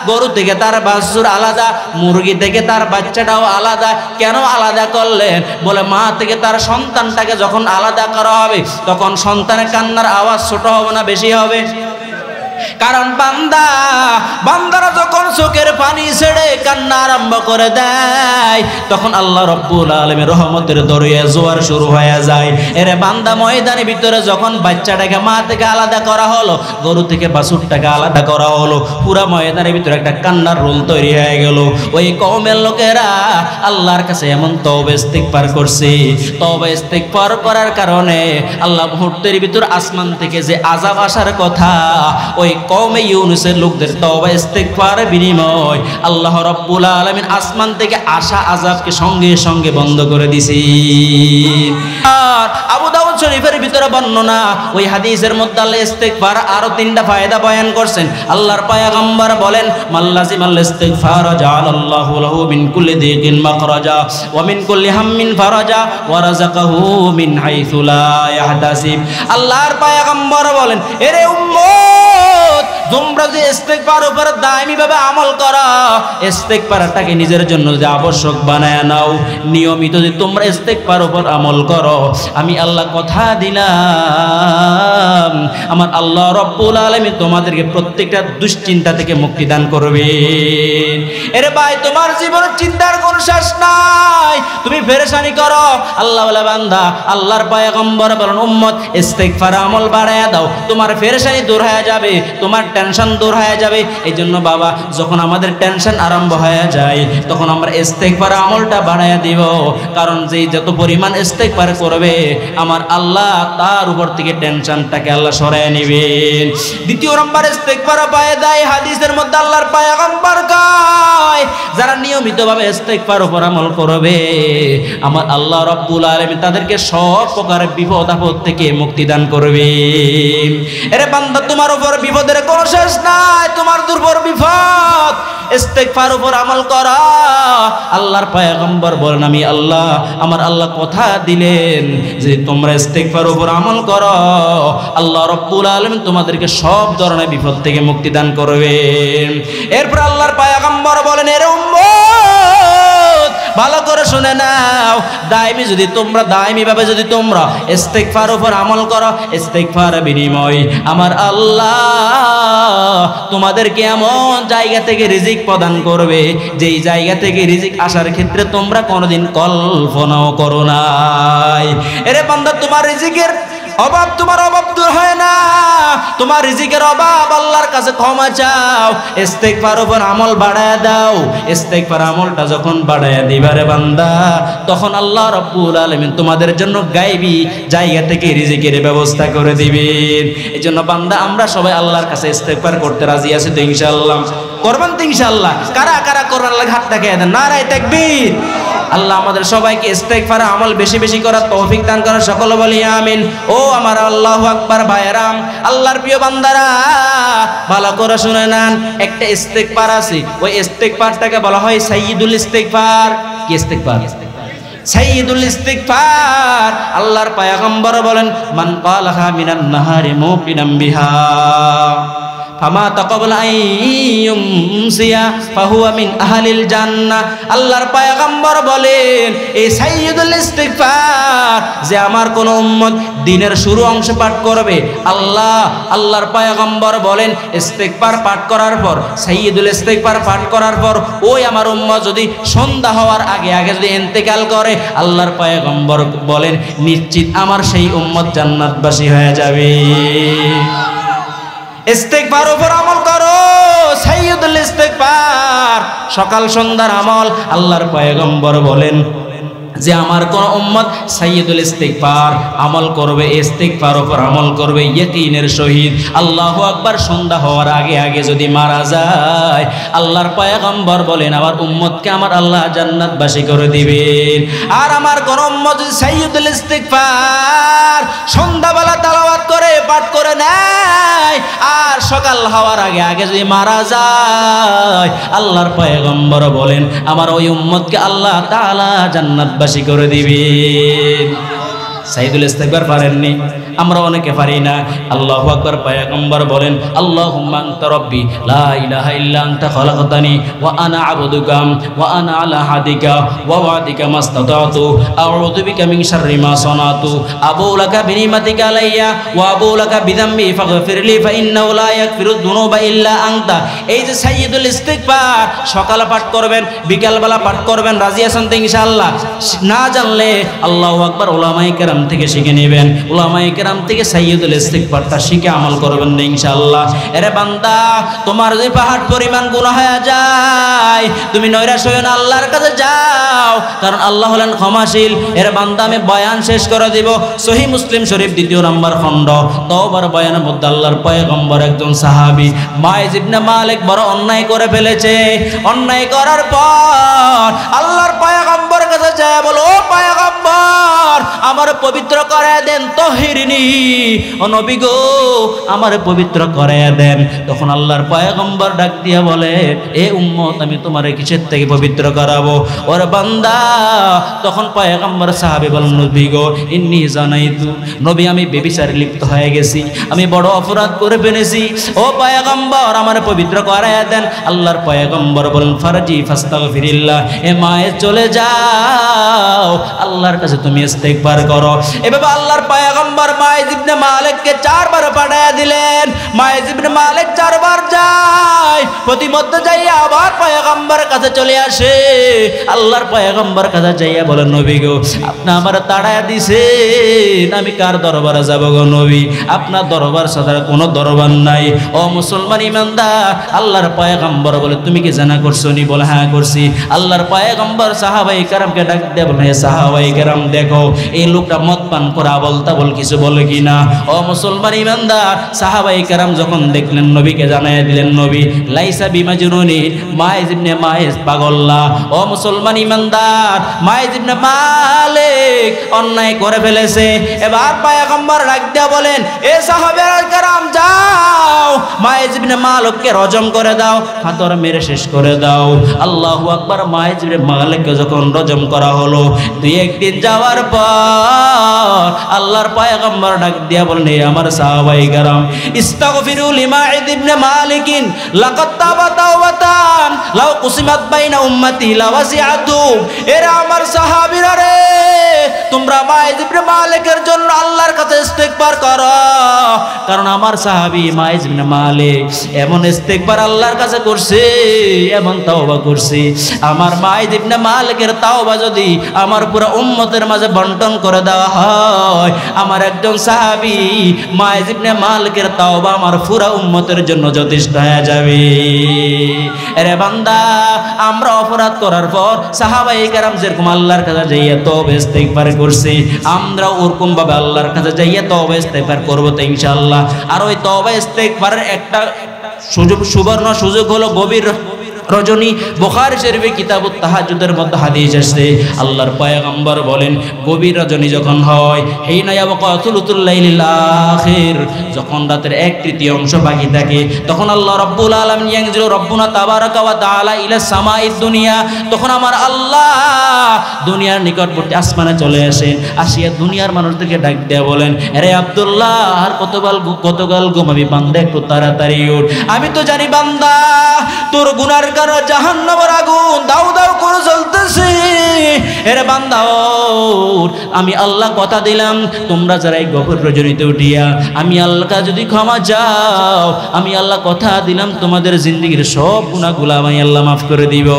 গরু থেকে তার বাছুর আলাদা, মুরগি থেকে তার বাচ্চাটাও আলাদা। কেন আলাদা করলেন? বলে মা থেকে তার সন্তানটাকে যখন আলাদা করা হবে তখন সন্তানের কান্নার আওয়াজ ছোট হবে না বেশি হবে? কারণ বান্দারা যখন চোখের পানি ছেড়ে কান্না আরম্ভ করে দেয় তখন আল্লাহ রাব্বুল আলামিন রহমতের দরিয়া জোয়ার শুরু হয়ে যায়। এরে বান্দা ময়দানের ভিতরে যখন বাচ্চাটাকে মা থেকে আলাদা করা হলো, গরু থেকে বাছুরটাকে আলাদা করা হলো, পুরা ময়দানের ভিতরে একটা কান্নার রোল তৈরি হয়ে গেল। ওই কওমের লোকেরা আল্লাহর কাছে এমন তওবা ইস্তিগফার করছে, তওবা ইস্তিগফার করার কারণে আল্লাহ মুহূর্তের ভিতর আসমান থেকে যে আযাব আসার কথা, ওই কওমে ইউনূসের লোকদের তওবা ইস্তিগফারের বিনিময় আল্লাহ রাব্বুল আলামিন আসমান থেকে আসা আযাবকে সঙ্গে সঙ্গে বন্ধ করে দিয়েছে। আর আবু দাউদ শরীফের ভিতরে বর্ণনা, ওই হাদিসের মধ্যে আল্লাহ ইস্তিগফার আরো 3টা ফায়দা বয়ান করছেন। আল্লাহর পয়গম্বর বলেন, মাল্লাজিমাল ইস্তিগফার জাআলাল্লাহু লাহু মিন কুল্লি দিকিন মাখরাজা ওয়া মিন কুল্লি হাম্মিন ফারাজা ওয়া রাযাকাহু মিন হাইসু লা ইয়াহতাসিব। আল্লাহর পয়গম্বর বলেন, এরে উম্মত, তোমরা যে ইস্তিগফার উপর দায়মি ভাবে আমল করো, ইস্তিগফারটাকে নিজের জন্য যে আবশ্যক বানায় নাও, নিয়মিত যে তোমরা ইস্তিগফার উপর আমল করো, আমি আল্লাহ কথা দিলাম আমার আল্লাহ রাব্বুল আলামিন তোমাদেরকে প্রত্যেকটা দুশ্চিন্তা থেকে মুক্তি দান করবেন। এরে ভাই, তোমার জীবনের চিন্তার কোনো শেষ নাই, তুমি পেরেশানি করো, আল্লাহ ওয়ালা বান্দা আল্লাহর পয়গম্বর বলেন, উম্মত ইস্তিগফার আমল বাড়ায়া দাও, তোমার পেরেশানি দূর হয়ে যাবে, তোমার টেনশন দূর হয়ে যাবে। এই জন্য বাবা, যখন আমাদের টেনশন আরম্ভ হয়ে যায় তখন আমরা ইস্তিগফার আমলটা বাড়ায়া দিব, কারণ যেই যত পরিমাণ ইস্তিগফার করবে আমার আল্লাহ তার উপর থেকে টেনশনটাকে আল্লাহ সরায় নেবেন। দ্বিতীয় নম্বর ইস্তিগফার পায় দেয়, হাদিসের মধ্যে আল্লাহর পয়গম্বর কয়, যারা নিয়মিতভাবে ইস্তিগফার উপর আমল করবে আমার আল্লাহ রাব্বুল আলামিন তাদেরকে সব প্রকার বিপদ আপদ থেকে মুক্তি দান করবে। এরে বান্দা, তোমার উপর বিপদের কোনো শেষ নাই, তোমার দুর্বল বিপদ, ইস্তিগফার উপর আমল করা। আল্লাহর পয়গম্বর বলেন, আমি আল্লাহ, আমার আল্লাহ কথা দিলেন যে তোমরা ইস্তিগফার উপর আমল করো, আল্লাহ রাব্বুল আলামিন তোমাদেরকে সব ধরনের বিপদ থেকে মুক্তি দান করবেন। এরপর আল্লাহর পয়গম্বর বলেন, এরে উম্মত, ভালো করে শুনে নাও, দায়মি ভাবে যদি তোমরা ইস্তিগফার উপর আমল করো, ইস্তিগফার বিনিময় আমার আল্লাহ তোমাদেরকে এমন জায়গা থেকে রিজিক প্রদান করবে যেই জায়গা থেকে রিজিক আসার ক্ষেত্রে তোমরা কোনোদিন কল্পনাও করো নাই। এরে বান্দা, তোমার রিজিকের অভাব, তোমার অভাব দূর হয় না, তোমার রিজিকের অভাব, আল্লাহর কাছে ক্ষমা চাও, ইস্তিগফার উপর আমল বাড়ায়া দাও। ইস্তিগফার আমলটা যখন বাড়ায়া দিবারে বান্দা, তখন আল্লাহ রাব্বুল আলামিন তোমাদের জন্য গায়বী জায়গা থেকে রিজিকের ব্যবস্থা করে দিবেন। এজন্য বান্দা, আমরা সবাই আল্লাহর কাছে ইস্তিগফার করতে রাজি আছি তো ইনশাআল্লাহ? করবেন তো ইনশাআল্লাহ? কারা কারা করবেন আল্লাহ হাত দেখায় দেন, নারায়ে তাকবীর। আল্লাহ আমাদের সবাইকে ইস্তিগফার আমল বেশি বেশি করার তৌফিক দান করেন, সকলে বলি আমিন। ও আমার আল্লাহু আকবার ভাইরাম, আল্লাহর প্রিয় বান্দারা, ভালো করে শুনে নেন, একটা ইস্তিগফার আছে, ওই ইস্তিগফারটাকে বলা হয় সাইয়্যিদুল ইস্তিগফার। কি ইস্তিগফার? সাইয়্যিদুল ইস্তিগফার। আল্লাহর পয়গম্বর বলেন, মান ক্বালাহা মিনান নাহারি মুকিনাম বিহা ফামা তাকাবলা আইয়ুমসিয়া ফাহুয়া মিন আহলিল জান্নাহ। আল্লাহর পয়গম্বর বলেন, এই সাইয়্যিদুল ইস্তিগফার যে আমার কোন উম্মত দিনের শুরু অংশ পাঠ করবে, আল্লাহর পয়গম্বর বলেন, ইস্তিগফার পাঠ করার পর, সাইয়্যিদুল ইস্তিগফার পাঠ করার পর ওই আমার উম্মত যদি সন্ধ্যা হওয়ার আগে যদি ইন্তেকাল করে, আল্লাহর পয়গম্বর বলেন, নিশ্চিত আমার সেই উম্মত জান্নাতবাসী হয়ে যাবে। ইস্তিগফার উপর আমল করো, সাইয়্যিদুল ইস্তিগফার, সকাল সন্ধ্যার আমল। আল্লাহর পয়গম্বর বলেন, যে আমার কোন উম্মত সাইয়্যিদুল ইস্তিগফার আমল করবে, ইস্তিগফার উপর আমল করবে ইয়াকিনের সহিত, আল্লাহু আকবার, সন্ধ্যা হওয়ার আগে আগে যদি মারা যায়, আল্লাহর পয়গম্বর বলেন আমার উম্মতকে আমার আল্লাহ জান্নাতবাসী করে দিবেন। আর আমার কোন উম্মত যদি সাইয়্যিদুল ইস্তিগফার সন্ধ্যাবেলা তেলাওয়াত করে পাঠ করে নেয় আর সকাল হওয়ার আগে আগে যদি মারা যায়, আল্লাহর পয়গম্বর বলেন আমার ওই উম্মতকে আল্লাহ তাআলা জান্নাতবাসী করে দিবেন। সাইয়্যিদুল ইস্তিগফার পারেননি, আমরা অনেকে পারি না। আল্লাহু আকবার, পয়গম্বর বলেন আল্লাহুম্মা আনতা রাব্বি লা ইলাহা ইল্লা আনতা খালাকতানি ওয়া আনা আবদুকা ওয়া আনা আলা হাদিকা ওয়া ওয়াদিকা মাস্তাতাতু আউযু বিকা মিন শাররি মা সানাতু আবু লাকা বিনিমাতিকা আলাইয়া ওয়া আবু লাকা বিযামবি ফাগফিরলি ফা ইন্নাহু লা ইয়াগফিরুদ দুনুবা ইল্লা আনতা। এই যে সাইয়্যিদুল ইস্তিগফার সকালে পাঠ করবেন, বিকালবেলা পাঠ করবেন, রাজি আছেন তো ইনশাআল্লাহ? না জানলে আল্লাহু আকবার উলামায়ে কেরাম থেকে শিখে নেবেন, উলামায়ে কেরাম থেকে সাইয়্যিদুল ইস্তিগফারটা শিখে আমল করবেন না ইনশাআল্লাহ। এরে বান্দা, তোমার যদি পাহাড় পরিমাণ গুনাহ হয়ে যায়, তুমি নৈরাশ হয়ে না, আল্লাহর কাছে যাও, কারণ আল্লাহ হলেন ক্ষমাশীল। এরে বান্দা, আমি বয়ান শেষ করে দিব। সহিহ মুসলিম শরীফ 2 নম্বর খণ্ড তওবার বয়ানের মধ্যে আল্লাহর পয়গম্বর একজন সাহাবী মাইজ ইবনে মালিক বড় অন্যায় করে ফেলেছে। অন্যায় করার পর আল্লাহর পয়গম্বরের কাছে যায়, বলো ও পয়গম্বর আমার পবিত্র করে দেন, তাহিরিনি, ও নবী গো আমার পবিত্র করে দেন। তখন আল্লাহর পয়গম্বর ডাক দিয়া বলে, এ উম্মত আমি তোমারে কিসের থেকে পবিত্র করাবো? ওরে বান্দা, তখন পয়গম্বর সাহাবী বলেন, নবী গো ইন্নী জানাইতু, নবী আমি ব্যভিচারে লিপ্ত হয়ে গেছি, আমি বড় অপরাধ করে ফেলেছি, ও পয়গম্বর আমার পবিত্র করে দেন। আল্লাহর পয়গম্বর বলেন, ফারজি ফাস্তাগফিরিল্লাহ, এ মায়ে চলে যাও, আল্লাহর কাছে তুমি ইস্তিগফার করো। এভাবে আল্লাহর পয়গম্বর মাইজ ইবনে মালিককে 4 বার পাঠায়া দিলেন। মাইজ ইবনে মালিক 4 বার যায়, প্রতিমধ্যে যাইয়া আবার পয়গম্বরের কাছে চলে আসে। আল্লাহর পয়গম্বর কাছে যাইয়া বলেন, নবী গো আপনি আমার তাড়ায়া দিছেন, আমি কার দরবারে যাব গো নবী? আপনার দরবার ছাড়া কোনো দরবার নাই। ও মুসলমান ইমানদার, আল্লাহর পয়গম্বর বলে, তুমি কি জানা করছো নি? বলে হ্যাঁ করছি। আল্লাহর পয়গম্বর সাহাবায়ে কেরামকে ডাক দিয়ে বলে, হে সাহাবায়ে কেরাম দেখো এই লোকটা মদ পান করে আবল তাবল কিছু বলে কিনা। ও মুসলমান ইমানদার, সাহাবায়ে কেরাম যখন দেখলেন, নবীকে জানাইয়া দিলেন, নবী লাইসা বিমাজনুনি, মাইজ ইবনে মাইজ পাগল না। ও মুসলমান ইমানদার, মাইজ ইবনে মালিক অন্যায় করে ফেলেছে। এবার পয়গম্বর ডাক দিয়া বলেন, এ সাহাবায়ে কেরাম যাও, মাইজ ইবনে মালিককে রজম করে দাও, হাতর মেরে শেষ করে দাও। আল্লাহু আকবার। মাইজ ইবনে মালিককে যখন রজম করা হলো, 2-1 দিন যাওয়ার পর আল্লাহর পয়গম্বর ডাক দিয়া বলেন, হে আমার সাহাবায়ে কেরাম, ইস্তাগফিরু লিমাইদ ইবনে মালিকিন লাকাদ তাবা তাওবাতান লাউ কুসিমাত বাইনা উম্মতি লাওয়াসিআতু। এরা আমার সাহাবীরা রে, তোমরা মাইজ ইবনে মালিকের জন্য আল্লাহর কাছে ইস্তিগফার করো, কারণ আমার সাহাবী মাইজ ইবনে মালিক এমন ইস্তিগফার আল্লাহর কাছে করছে, এমন তাওবা করছে, আমার মাইজ ইবনে মালিকের তাওবা যদি আমার পুরো উম্মতের মাঝে বন্টন করে দেওয়া হয়, আমার একজন সাহাবী মাইজ ইবনে মালিকের তাওবা আমার পুরো উম্মতের জন্য যথেষ্ট হয়ে যাবে। আরে বান্দা, আমরা অপরাধ করার পর সাহাবায়ে কেরাম যেরকম আল্লাহর কাছে যাইয়া তওবা ইস্তিগফার করছে, আমরা ওরকম ভাবে আল্লাহর কাছে যাইয়া তওবা ইস্তিগফার করব তো ইনশাআল্লাহ। আর ওই তওবা ইস্তিগফারের একটা সুবর্ণ সুযোগ হলো গভীর রজনী। বুখারী শরীফে কিতাবুত তাহাজ্জুদের মধ্যে হাদিস আসছে, আল্লাহর পয়গম্বর বলেন, গভীর রজনী যখন হয়, হিনা ইয়াবকা সুলুতুল লাইলিল আখির, যখন রাতের 1/3 বাকি থাকে, তখন আল্লাহ রাব্বুল আলামিন ইয়ানজিলু রাব্বুনা তাবারাকা ওয়া তাআলা ইলা সামাইদ দুনিয়া, তখন আমার আল্লাহ দুনিয়ার নিকটবর্তী আসমানে চলে আসেন। আসিয়া দুনিয়ার মানুষদেরকে ডাক দেয়া বলেন, আরে আব্দুল্লাহ আর কতকাল ঘুমাবি বান্দা, একটু তাড়াতাড়ি উঠ, আমি তো জানি বান্দা তোর গুনার কারণে জাহান্নামের আগুন দাউ দাউ করে জ্বলতেছে। এরে বান্দা ওঠ, আমি আল্লাহ কথা দিলাম, তোমরা যারা এই গভীর রজনীতে উঠিয়া আমি আল্লাহকে যদি ক্ষমা চাও, আমি আল্লাহ কথা দিলাম তোমাদের জিন্দেগীর সব গুনাহগুলো আমি আল্লাহ মাফ করে দিব।